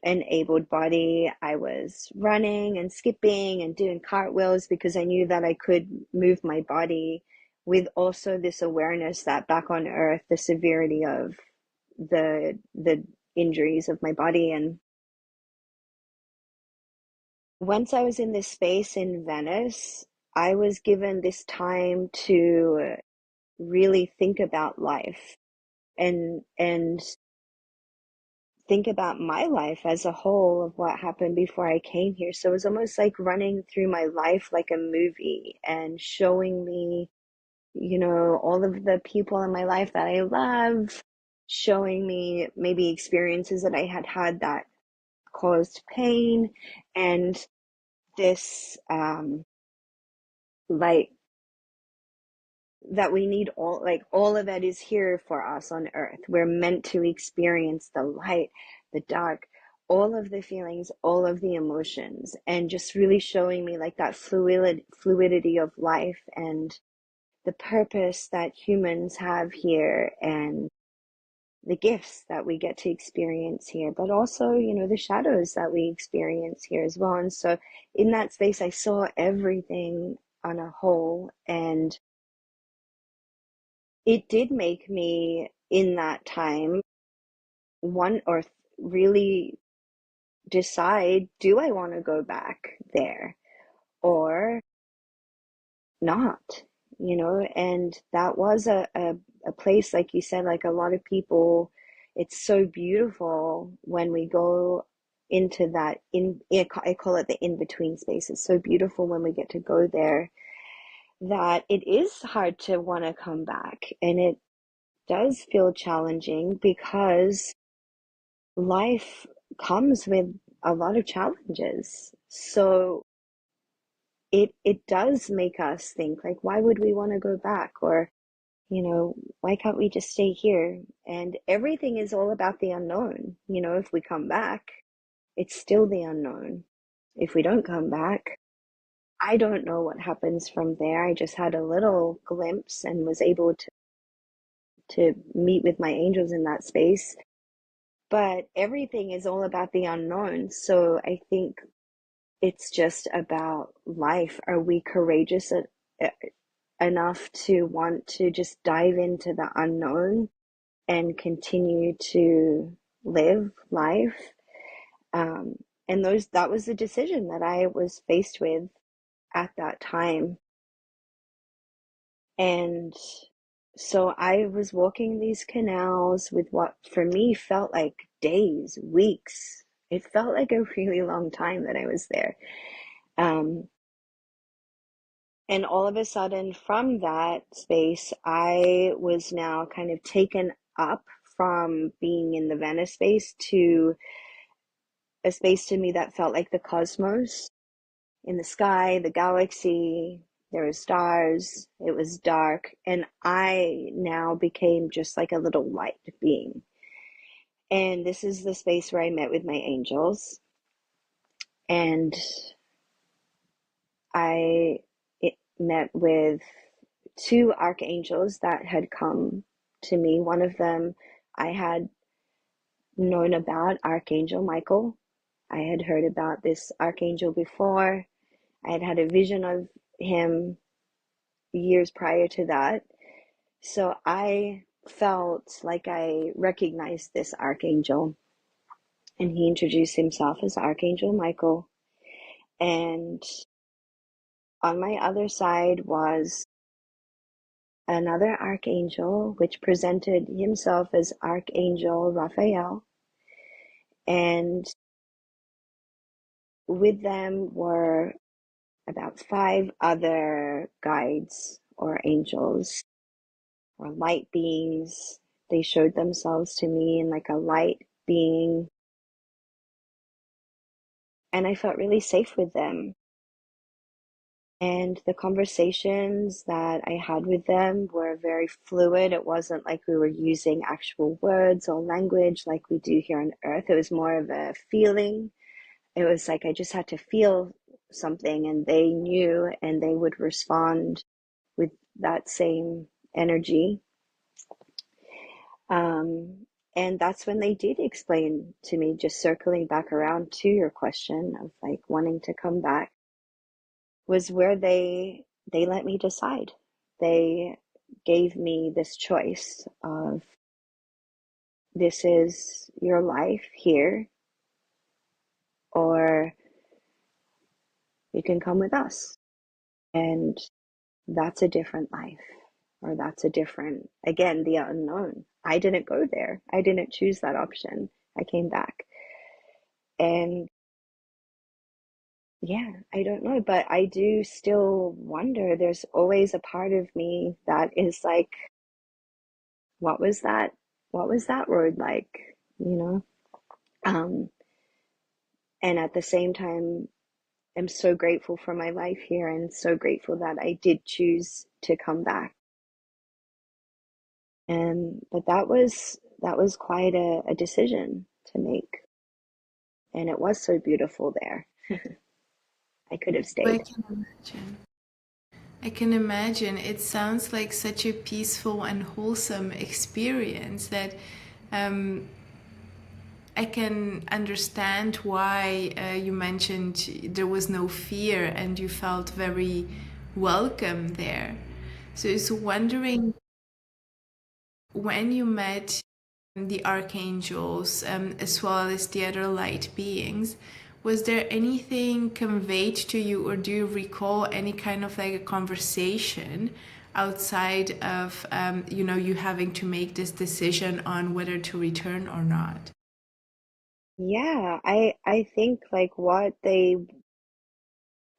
an able body. I was running and skipping and doing cartwheels because I knew that I could move my body, with also this awareness that back on earth, the severity of the injuries of my body. And once I was in this space in Venice, I was given this time to really think about life, and think about my life as a whole of what happened before I came here. So it was almost like running through my life like a movie and showing me, all of the people in my life that I love, showing me maybe experiences that I had had that caused pain, and this light that we need, all of that is here for us on earth. We're meant to experience the light, the dark, all of the feelings, all of the emotions, and just really showing me like that fluidity of life and the purpose that humans have here, and the gifts that we get to experience here, but also, the shadows that we experience here as well. And so in that space, I saw everything on a whole, and it did make me in that time one or really decide, do I want to go back there or not? And that was a place, like you said, like a lot of people, it's so beautiful when we go into that I call it the in-between space. It's so beautiful when we get to go there that it is hard to want to come back, and it does feel challenging because life comes with a lot of challenges. So it does make us think, like, why would we want to go back? Or, why can't we just stay here? And everything is all about the unknown. If we come back, it's still the unknown. If we don't come back, I don't know what happens from there. I just had a little glimpse and was able to meet with my angels in that space. But everything is all about the unknown. So I think it's just about life. Are we courageous enough to want to just dive into the unknown and continue to live life? And that was the decision that I was faced with at that time. And so I was walking these canals with what for me felt like days, weeks. It felt like a really long time that I was there. Um, and all of a sudden, from that space, I was now kind of taken up from being in the Venice space to a space to me that felt like the cosmos. In the sky, the galaxy, there were stars, it was dark, and I now became just like a little light being. And this is the space where I met with my angels, and I met with two archangels that had come to me. One of them I had known about, Archangel Michael. I had heard about this archangel before. I had had a vision of him years prior to that. So I felt like I recognized this archangel, and he introduced himself as Archangel Michael. And on my other side was another archangel, which presented himself as Archangel Raphael. And with them were about 5 other guides or angels or light beings. They showed themselves to me in like a light being, and I felt really safe with them. And the conversations that I had with them were very fluid. It wasn't like we were using actual words or language like we do here on Earth. It was more of a feeling. It was like I just had to feel something, and they knew, and they would respond with that same energy. And that's when they did explain to me, just circling back around to your question of like wanting to come back, was where they let me decide. They gave me this choice of, this is your life here, or you can come with us. And that's a different life, or that's a different, again, the unknown. I didn't go there. I didn't choose that option. I came back. And yeah, I don't know, but I do still wonder. There's always a part of me that is like, what was that? What was that road like? You know? Um, and at the same time, am so grateful for my life here and so grateful that I did choose to come back. And but that was quite a decision to make. And it was so beautiful there. I could have I stayed. can imagine. I can imagine. It sounds like such a peaceful and wholesome experience that um, I can understand why you mentioned there was no fear and you felt very welcome there. So I was wondering, when you met the archangels as well as the other light beings, was there anything conveyed to you, or do you recall any kind of like a conversation outside of you having to make this decision on whether to return or not? Yeah, I think like what they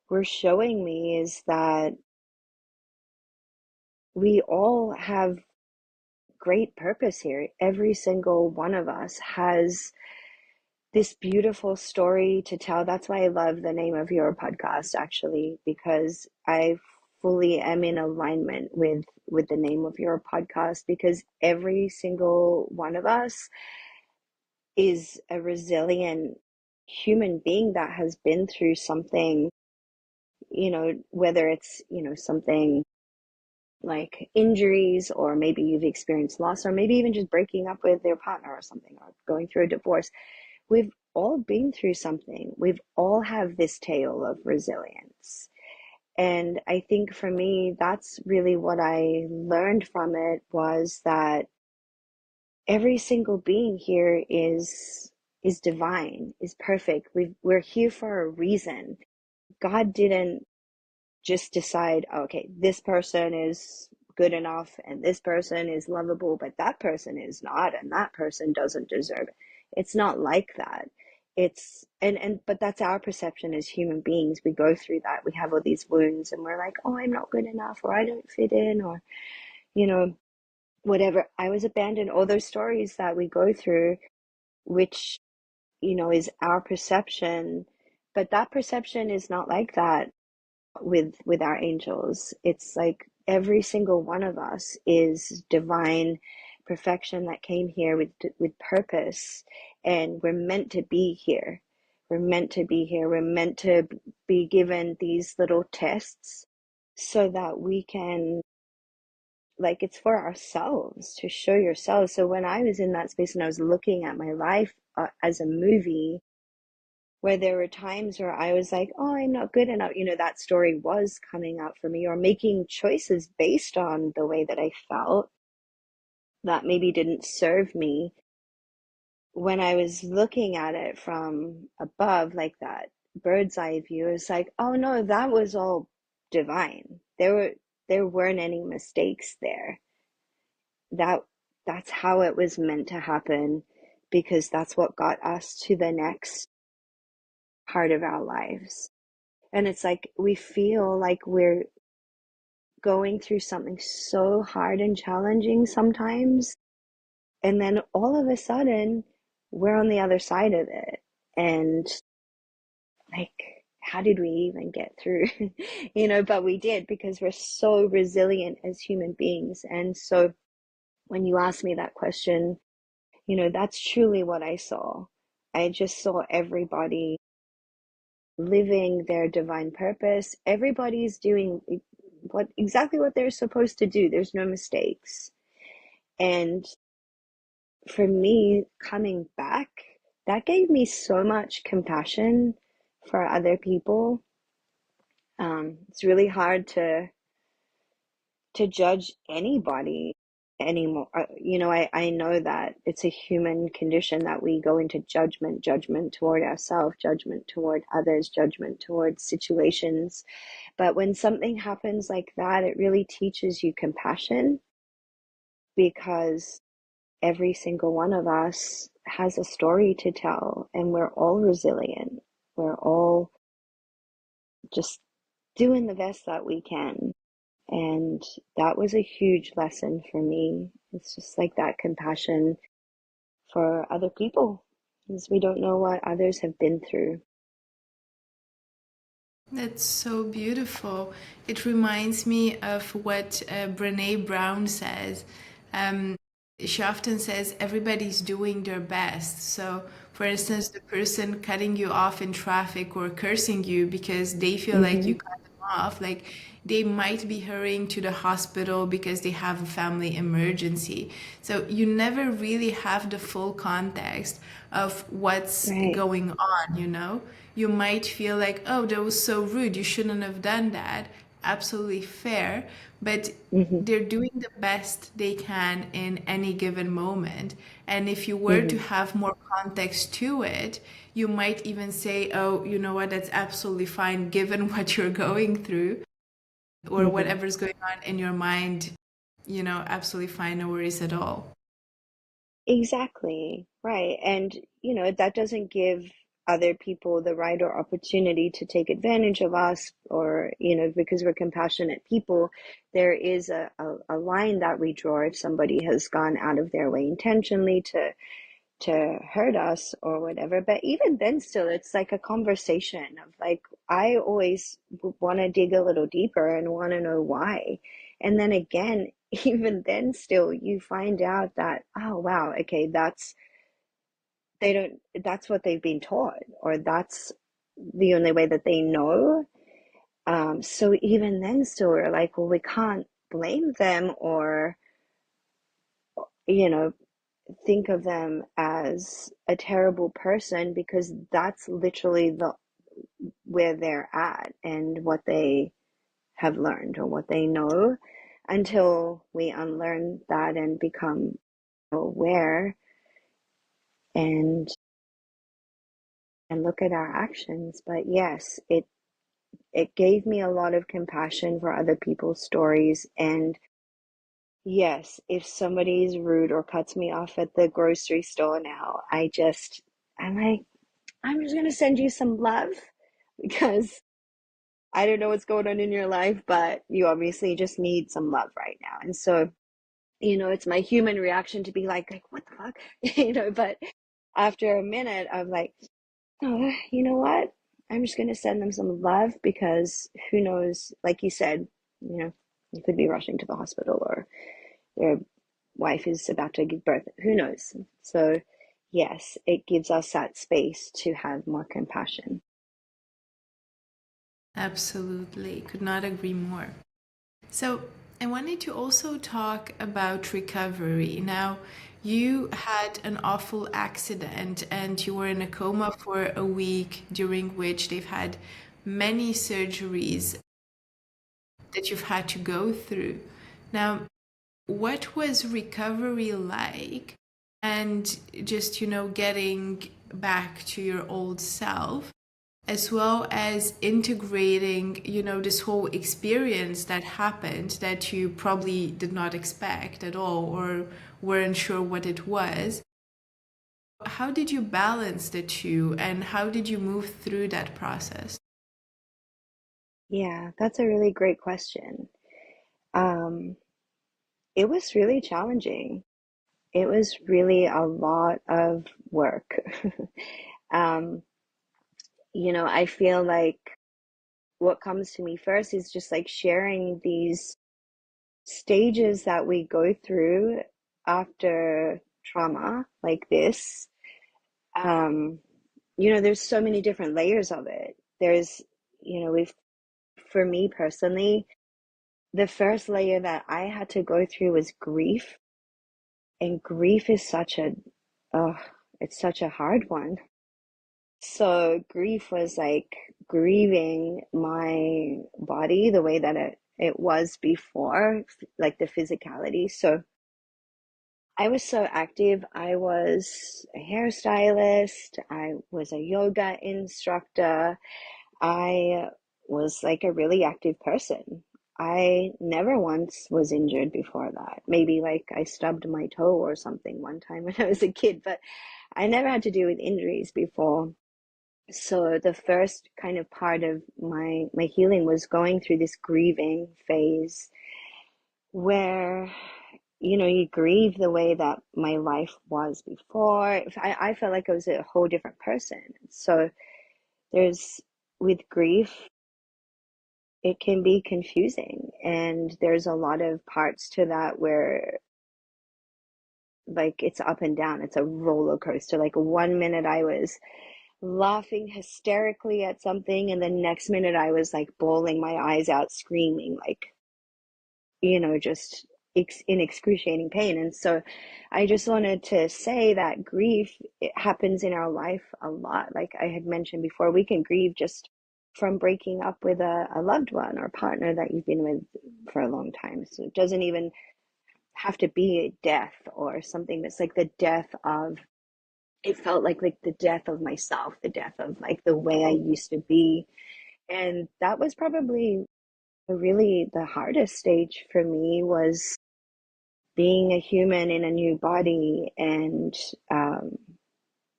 were showing me is that we all have great purpose here. Every single one of us has this beautiful story to tell. That's why I love the name of your podcast, actually, because I fully am in alignment with the name of your podcast, because every single one of us is a resilient human being that has been through something, whether it's, something like injuries, or maybe you've experienced loss, or maybe even just breaking up with your partner or something, or going through a divorce. We've all been through something. We've all have this tale of resilience. And I think for me, that's really what I learned from it, was that every single being here is divine, is perfect. We're here for a reason. God didn't just decide, okay, this person is good enough and this person is lovable, but that person is not, and that person doesn't deserve it. It's not like that. It's and but that's our perception as human beings. We go through that. We have all these wounds and we're like, oh, I'm not good enough, or I don't fit in, or you know, whatever. I was abandoned, all those stories that we go through, which is our perception. But that perception is not like that with our angels. It's like every single one of us is divine perfection that came here with purpose, and we're meant to be here. We're meant to be here. We're meant to be given these little tests so that we can, like, it's for ourselves, to show yourselves. So when I was in that space and I was looking at my life as a movie, where there were times where I was like, oh, I'm not good enough. That story was coming out for me, or making choices based on the way that I felt that maybe didn't serve me. When I was looking at it from above, like that bird's eye view, it's like, oh no, that was all divine. There weren't any mistakes there. That's how it was meant to happen, because that's what got us to the next part of our lives. And it's like we feel like we're going through something so hard and challenging sometimes. And then all of a sudden, we're on the other side of it. And like, how did we even get through? But we did, because we're so resilient as human beings. And so when you ask me that question, that's truly what I saw. I just saw everybody living their divine purpose. Everybody's doing exactly what they're supposed to do. There's no mistakes. And for me, coming back, that gave me so much compassion for other people. It's really hard to judge anybody anymore. I know that it's a human condition that we go into judgment toward ourselves, judgment toward others, judgment toward situations. But when something happens like that, it really teaches you compassion, because every single one of us has a story to tell, and we're all resilient. We're all just doing the best that we can. And that was a huge lesson for me. It's just like that compassion for other people, because we don't know what others have been through. That's so beautiful. It reminds me of what Brene Brown says. Um, she often says everybody's doing their best. So, for instance, the person cutting you off in traffic or cursing you because they feel like you Mm-hmm. cut them off, like they might be hurrying to the hospital because they have a family emergency. So, you never really have the full context of what's Right. going on, you know? You might feel like, oh, that was so rude. You shouldn't have done that. Absolutely fair. But Mm-hmm. they're doing the best they can in any given moment. And if you were to Mm-hmm. have more context to it, you might even say, oh, you know what, that's absolutely fine given what you're going through or Mm-hmm. whatever's going on in your mind, absolutely fine, no worries at all. Exactly. Right. And, that doesn't give other people the right or opportunity to take advantage of us or, because we're compassionate people, there is a line that we draw if somebody has gone out of their way intentionally to hurt us or whatever. But even then, still, it's like a conversation of like, I always want to dig a little deeper and want to know why. And then again, even then, still, you find out that, oh, wow, okay, they don't, that's what they've been taught, or that's the only way that they know. So even then, still, we're like, well, we can't blame them or, you know, think of them as a terrible person because that's literally the where they're at and what they have learned or what they know until we unlearn that and become aware and look at our actions. But yes, it gave me a lot of compassion for other people's stories. And yes, if somebody's rude or cuts me off at the grocery store now, I'm like, I'm just gonna send you some love because I don't know what's going on in your life, but you obviously just need some love right now. And so, it's my human reaction to be like what the fuck? But after a minute I'm like, oh, you know what? I'm just gonna send them some love because who knows, like you said, you could be rushing to the hospital or their wife is about to give birth. Who knows? So yes, it gives us that space to have more compassion. Absolutely. Could not agree more. So, I wanted to also talk about recovery. Now, you had an awful accident and you were in a coma for a week, during which they've had many surgeries that you've had to go through. Now, what was recovery like? And just, getting back to your old self, as well as integrating, this whole experience that happened that you probably did not expect at all or weren't sure what it was. How did you balance the two and how did you move through that process? Yeah, that's a really great question. Um, it was really challenging. It was really a lot of work. Um, I feel like what comes to me first is just like sharing these stages that we go through after trauma like this. Um, there's so many different layers of it. There's, we've, for me personally, the first layer that I had to go through was grief. And grief is oh, it's such a hard one. So grief was like grieving my body the way that it was before, like the physicality. So I was so active. I was a hairstylist. I was a yoga instructor. I was like a really active person. I never once was injured before that. Maybe like I stubbed my toe or something one time when I was a kid, but I never had to deal with injuries before. So the first kind of part of my healing was going through this grieving phase where you grieve the way that my life was before. I felt like I was a whole different person. So there's with grief. it can be confusing. And there's a lot of parts to that where like it's up and down. It's a roller coaster. Like one minute I was laughing hysterically at something, and the next minute I was like bawling my eyes out, screaming, like, just in excruciating pain. And so I just wanted to say that grief, it happens in our life a lot. Like I had mentioned before, we can grieve just from breaking up with a loved one or partner that you've been with for a long time. So it doesn't even have to be a death or something that's like the death of, it felt like the death of myself, the death of like the way I used to be. And that was probably really the hardest stage for me, was being a human in a new body. And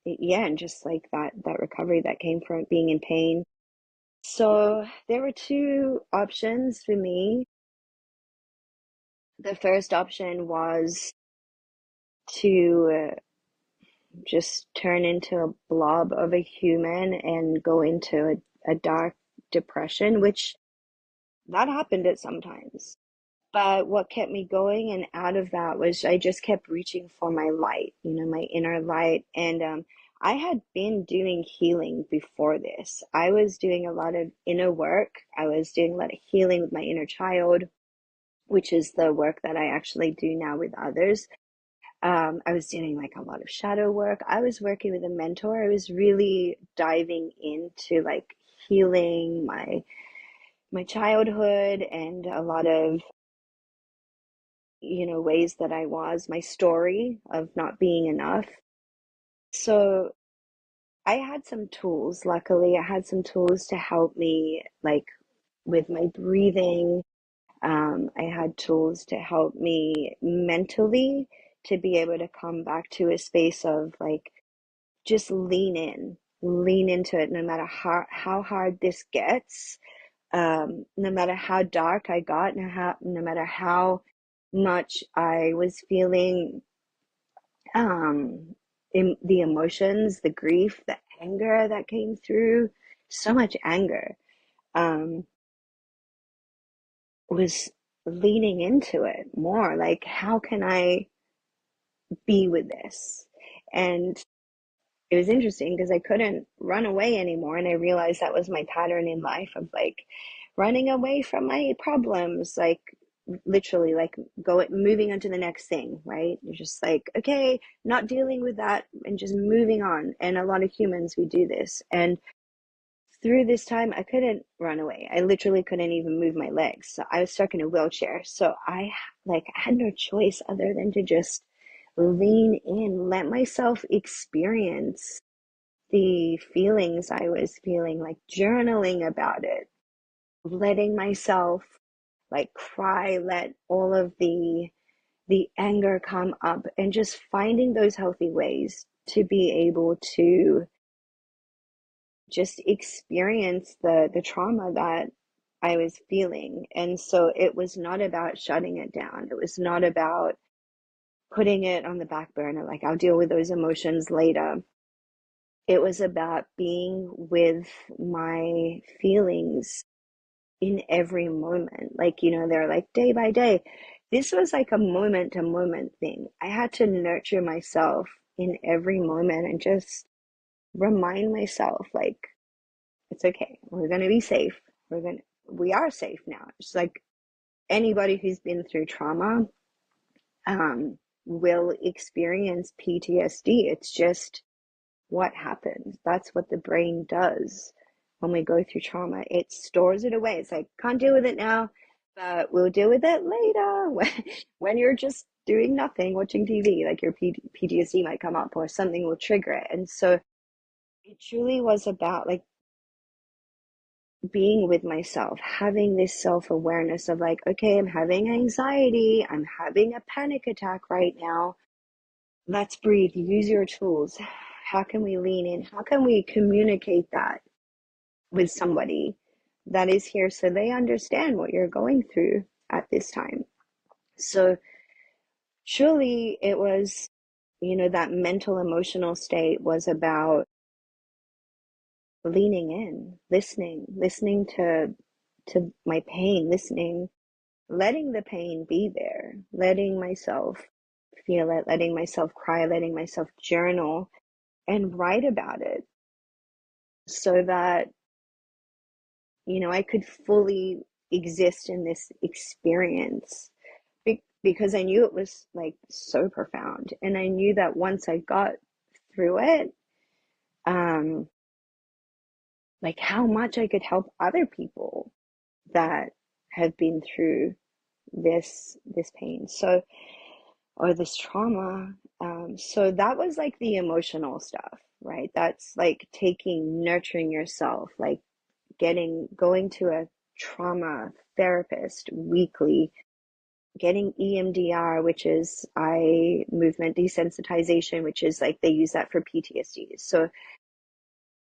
yeah, and just like that recovery that came from being in pain. So there were two options for me. The first option was to just turn into a blob of a human and go into a dark depression, which that happened at sometimes. But what kept me going and out of that was I just kept reaching for my light, my inner light. And I had been doing healing before this. I was doing a lot of inner work. I was doing a lot of healing with my inner child, which is the work that I actually do now with others. I was doing like a lot of shadow work. I was working with a mentor. I was really diving into like healing my childhood and a lot of ways that I was, my story of not being enough. So I had some tools. Luckily, I had some tools to help me, like with my breathing. I had tools to help me mentally to be able to come back to a space of like, just lean into it, no matter how hard this gets, no matter how dark I got, no matter how much I was feeling in the emotions, the grief, the anger that came through, so much anger, um, was leaning into it more. Like, how can I be with this? And it was interesting because I couldn't run away anymore. And I realized that was my pattern in life of like running away from my problems, like literally like moving on to the next thing, right? You're just like, okay, not dealing with that and just moving on. And a lot of humans, we do this. And through this time, I couldn't run away. I literally couldn't even move my legs. So I was stuck in a wheelchair. So I had no choice other than to just lean in, let myself experience the feelings I was feeling, like journaling about it, letting myself like cry, let all of the anger come up, and just finding those healthy ways to be able to just experience the trauma that I was feeling. And so it was not about shutting it down. It was not about putting it on the back burner, like I'll deal with those emotions later. It was about being with my feelings in every moment. Like, they're like day by day. This was like a moment to moment thing. I had to nurture myself in every moment and just remind myself, like, it's okay. We're going to be safe. We are safe now. It's like anybody who's been through trauma, will experience PTSD. It's just what happens. That's what the brain does when we go through trauma. It stores it away. It's like, can't deal with it now, but we'll deal with it later. When you're just doing nothing, watching TV, like your PTSD might come up or something will trigger it. And so it truly was about like being with myself, having this self-awareness of like, okay, I'm having anxiety, I'm having a panic attack right now. Let's breathe, use your tools. How can we lean in? How can we communicate that with somebody that is here so they understand what you're going through at this time? So surely it was, that mental emotional state was about leaning in, listening to to my pain, listening, letting the pain be there, letting myself feel it, letting myself cry, letting myself journal and write about it so that, I could fully exist in this experience because I knew it was like so profound. And I knew that once I got through it, um, like how much I could help other people that have been through this pain. So, or this trauma. So that was like the emotional stuff, right? That's like nurturing yourself, like going to a trauma therapist weekly, getting EMDR, which is eye movement desensitization, which is like they use that for PTSD. So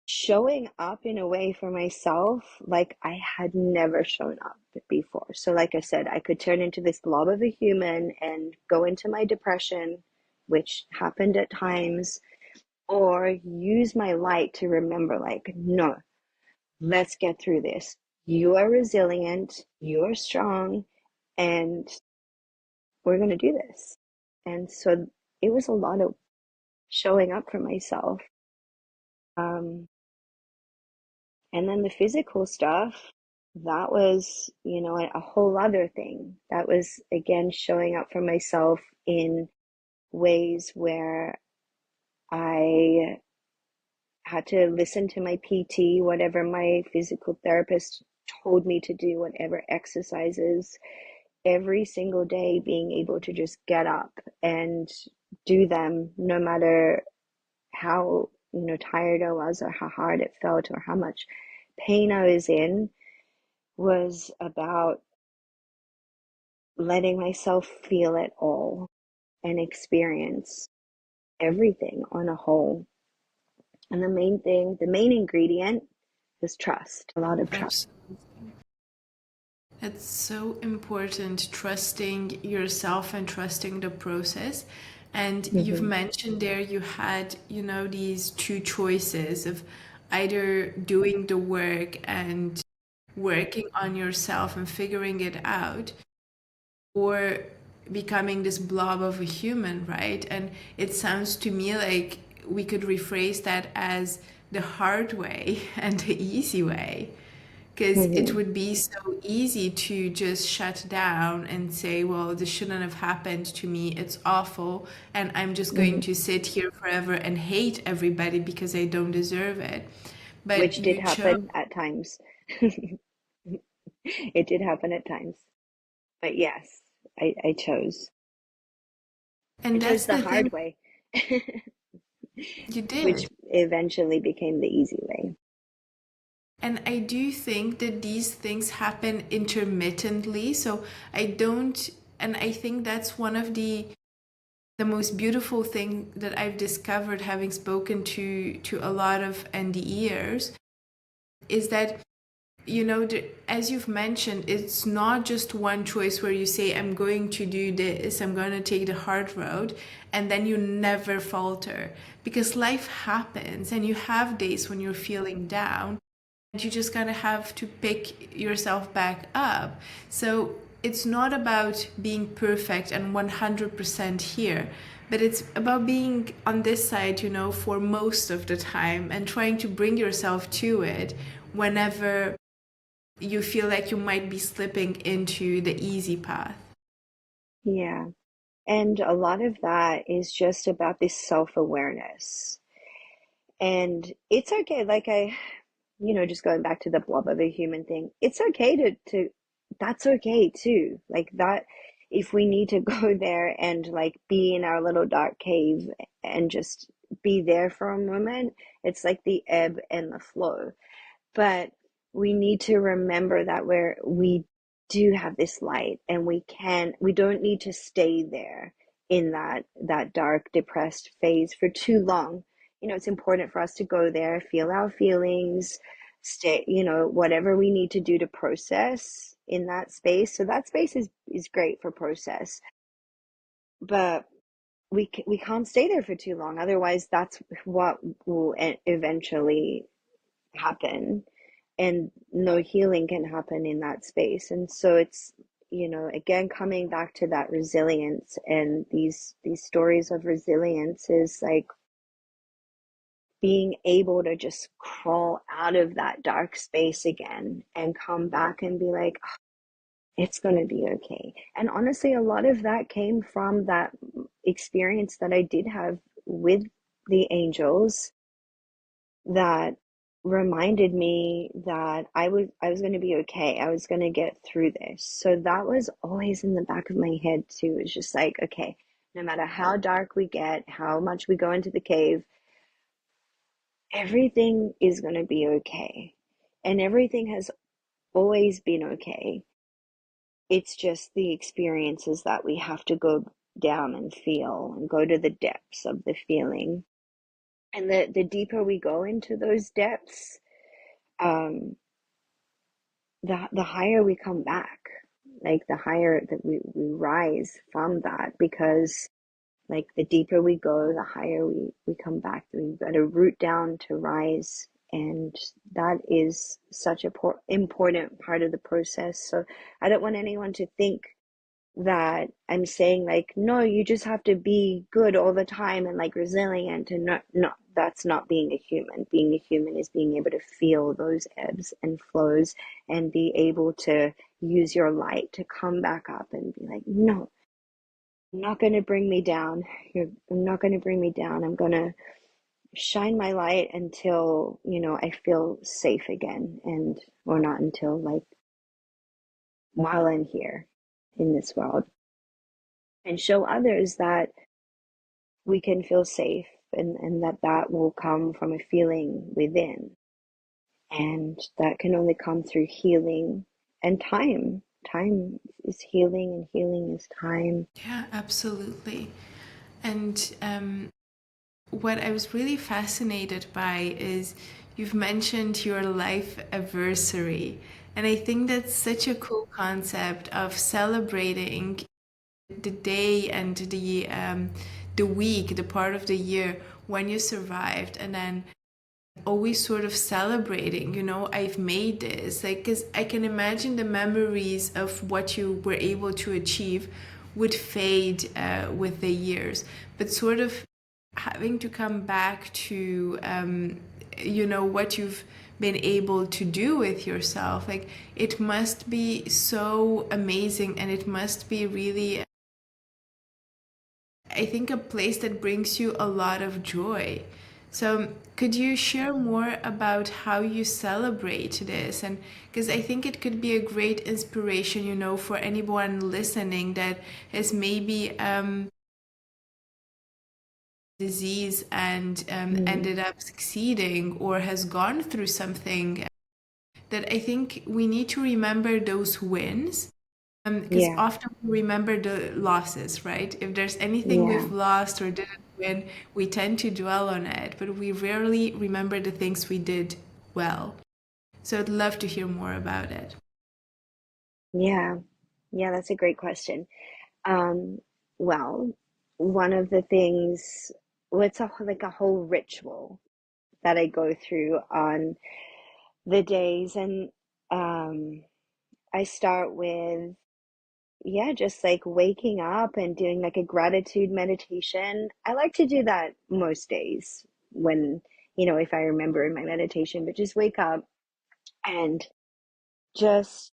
showing up in a way for myself like I had never shown up before. So like I said, I could turn into this blob of a human and go into my depression, which happened at times, or use my light to remember like, no, let's get through this. You are resilient, you are strong, and we're going to do this. And so it was a lot of showing up for myself. And then the physical stuff, that was, a whole other thing. That was, again, showing up for myself in ways where I had to listen to my PT, whatever my physical therapist told me to do, whatever exercises, every single day, being able to just get up and do them no matter how, tired I was or how hard it felt or how much pain I was in, was about letting myself feel it all and experience everything on a whole. And the main ingredient is trust, a lot of trust. Absolutely. It's so important, trusting yourself and trusting the process. And you've Mm-hmm. mentioned there you had, these two choices of either doing the work and working on yourself and figuring it out, or becoming this blob of a human, right? And it sounds to me like we could rephrase that as the hard way and the easy way. Because it Mm-hmm. would be so easy to just shut down and say, well, this shouldn't have happened to me. It's awful. And I'm just going Mm-hmm. to sit here forever and hate everybody because I don't deserve it. But Which did you chose, happen at times. It did happen at times. But yes, I chose. I and chose that's the the hard thing, way, you which did. eventually became the easy way. And I do think that these things happen intermittently. So I don't, and I think that's one of the most beautiful thing that I've discovered having spoken to a lot of NDEers is that, as you've mentioned, it's not just one choice where you say, I'm going to do this, I'm going to take the hard road, and then you never falter, because life happens and you have days when you're feeling down, and you just kind of have to pick yourself back up. So it's not about being perfect and 100% here, but it's about being on this side, for most of the time, and trying to bring yourself to it whenever you feel like you might be slipping into the easy path. Yeah. And a lot of that is just about this self-awareness. And it's okay, like just going back to the blob of a human thing, it's okay that's okay too. Like that, if we need to go there and like be in our little dark cave and just be there for a moment, it's like the ebb and the flow. But we need to remember that we do have this light, and we don't need to stay there in that dark depressed phase for too long. It's important for us to go there, feel our feelings, stay, whatever we need to do to process in that space. So that space is great for process, but we can't stay there for too long, otherwise that's what will eventually happen. and no healing can happen in that space. And so it's, again, coming back to that resilience, and these stories of resilience is like being able to just crawl out of that dark space again and come back and be like, "Oh, it's going to be okay." And honestly, a lot of that came from that experience that I did have with the angels, that reminded me that I was going to be okay. I was going to get through this. So that was always in the back of my head too. It's just like, okay, no matter how dark we get, how much we go into the cave, everything is going to be okay. And everything has always been okay. It's just the experiences that we have to go down and feel and go to the depths of the feeling. And the deeper we go into those depths, um, the higher we come back, like the higher that we rise from that, because like the deeper we go, the higher we come back. We've got to root down to rise. And that is such a important part of the process. So I don't want anyone to think that I'm saying like, no, you just have to be good all the time and like resilient, and not, that's not being a human. Being a human is being able to feel those ebbs and flows and be able to use your light to come back up and be like, no, you're not going to bring me down. You're not going to bring me down. I'm going to shine my light until, I feel safe again, and or not until, like, while I'm here in this world, and show others that we can feel safe, and that will come from a feeling within, and that can only come through healing and time is healing, and healing is time. Yeah, absolutely. And what I was really fascinated by is you've mentioned your life anniversary. And I think that's such a cool concept of celebrating the day and the week, the part of the year when you survived, and then always sort of celebrating, I've made this. Like, because I can imagine the memories of what you were able to achieve would fade with the years, but sort of having to come back to, what you've been able to do with yourself, like it must be so amazing, and it must be really, I think, a place that brings you a lot of joy. So, could you share more about how you celebrate this? And because I think it could be a great inspiration, for anyone listening that has maybe disease and Mm, ended up succeeding, or has gone through something, that I think we need to remember those wins, because yeah, often we remember the losses, right? If there's anything yeah, we've lost or didn't win, we tend to dwell on it, but we rarely remember the things we did well. So I'd love to hear more about it. yeah, yeah, that's a great question. um well, one of the things, well, it's like a whole ritual that I go through on the days. And um I start with, yeah, just like waking up and doing like a gratitude meditation. I like to do that most days when, if I remember in my meditation, but just wake up and just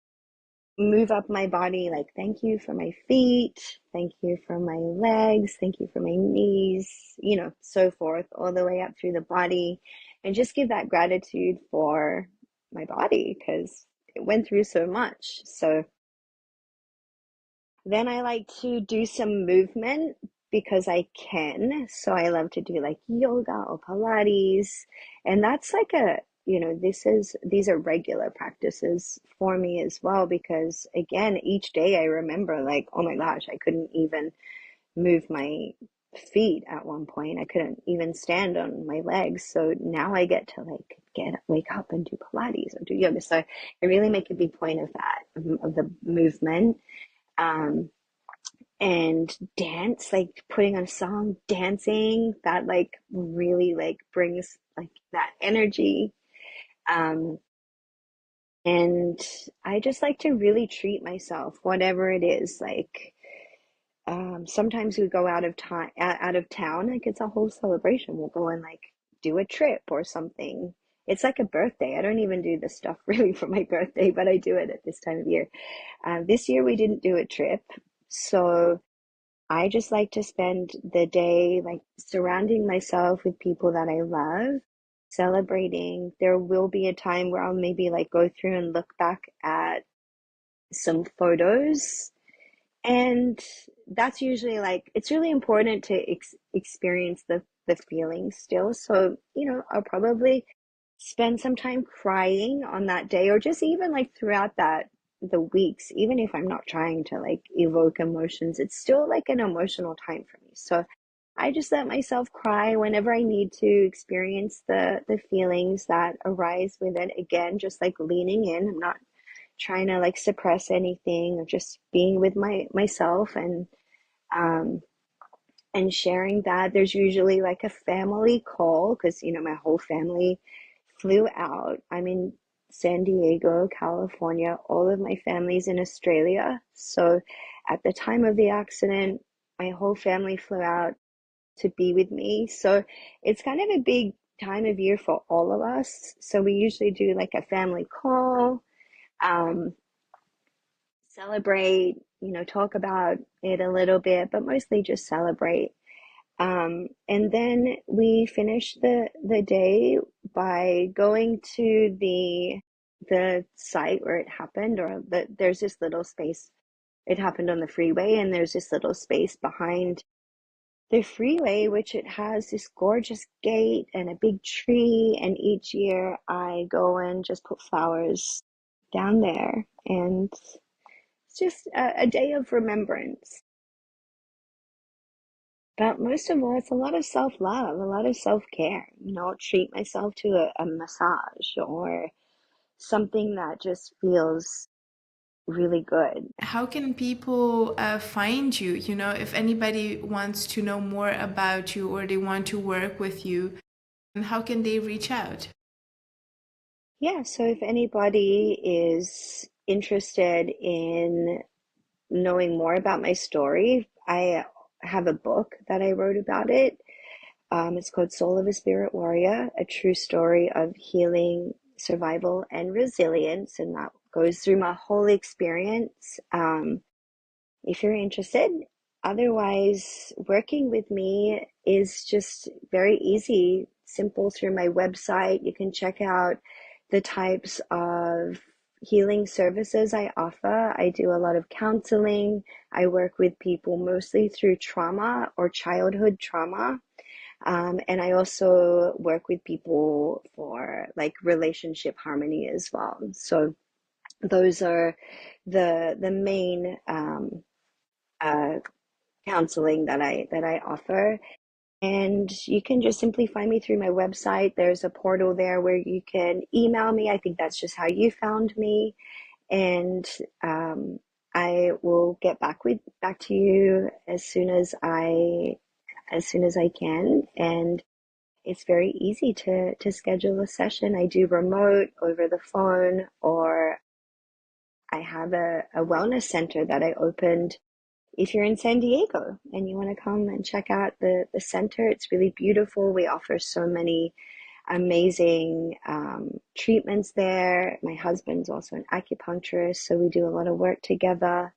move up my body, like, thank you for my feet, thank you for my legs, thank you for my knees, so forth, all the way up through the body, and just give that gratitude for my body because it went through so much. So then I like to do some movement because I can. So I love to do like yoga or Pilates. And that's like these are regular practices for me as well, because again, each day I remember like, oh my gosh, I couldn't even move my feet at one point. I couldn't even stand on my legs. So now I get to like wake up and do Pilates or do yoga. So I really make a big point of that, of the movement. Um, and dance, like putting on a song, dancing, that like really like brings like that energy. um And I just like to really treat myself, whatever it is. Like sometimes we go out of town, like it's a whole celebration. We'll go and like do a trip or something. It's like a birthday. I don't even do this stuff really for my birthday, but I do it at this time of year. This year we didn't do a trip, so I just like to spend the day like surrounding myself with people that I love, celebrating. There will be a time where I'll maybe like go through and look back at some photos, and that's usually like it's really important to experience the feelings still. So, I'll probably spend some time crying on that day, or just even like throughout that the weeks, even if I'm not trying to like evoke emotions, it's still like an emotional time for me. So I just let myself cry whenever I need to experience the feelings that arise with it. Again, just like leaning in. I'm not trying to like suppress anything, or just being with myself, um and sharing that. There's usually like a family call because my whole family flew out. I'm in San Diego, California. All of my family's in Australia. So at the time of the accident, my whole family flew out to be with me. So it's kind of a big time of year for all of us. So we usually do like a family call, um, celebrate, talk about it a little bit, but mostly just celebrate. And then we finish the day by going to the site where it happened, or there's this little space. It happened on the freeway, and there's this little space behind the freeway, which it has this gorgeous gate and a big tree. And each year I go and just put flowers down there, and it's just a day of remembrance. But most of all, it's a lot of self-love, a lot of self-care. I'll treat myself to a massage or something that just feels really good. How can people find you? If anybody wants to know more about you or they want to work with you, how can they reach out? Yeah, so if anybody is interested in knowing more about my story, I have a book that I wrote about it. It's called Soul of a Spirit Warrior, a true story of healing, survival, and resilience. And that goes through my whole experience. If you're interested. Otherwise, working with me is just very easy, simple through my website. You can check out the types of healing services I offer. I do a lot of counseling. I work with people mostly through trauma or childhood trauma. And I also work with people for like relationship harmony as well. So those are the main uh, counseling that I offer. And you can just simply find me through my website. There's a portal there where you can email me. I think that's just how you found me. And I will get back to you as soon as I can. And it's very easy to schedule a session. I do remote, over the phone, or I have a wellness center that I opened. If you're in San Diego and you want to come and check out the center, it's really beautiful. We offer so many amazing treatments there. My husband's also an acupuncturist, so we do a lot of work together.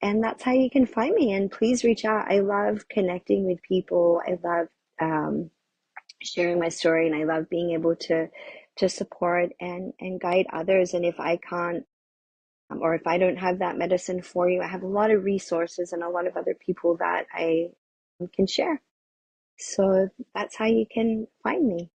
And that's how you can find me. And please reach out. I love connecting with people. I love sharing my story, and I love being able to support and guide others. And if I can't, or if I don't have that medicine for you, I have a lot of resources and a lot of other people that I can share. So that's how you can find me.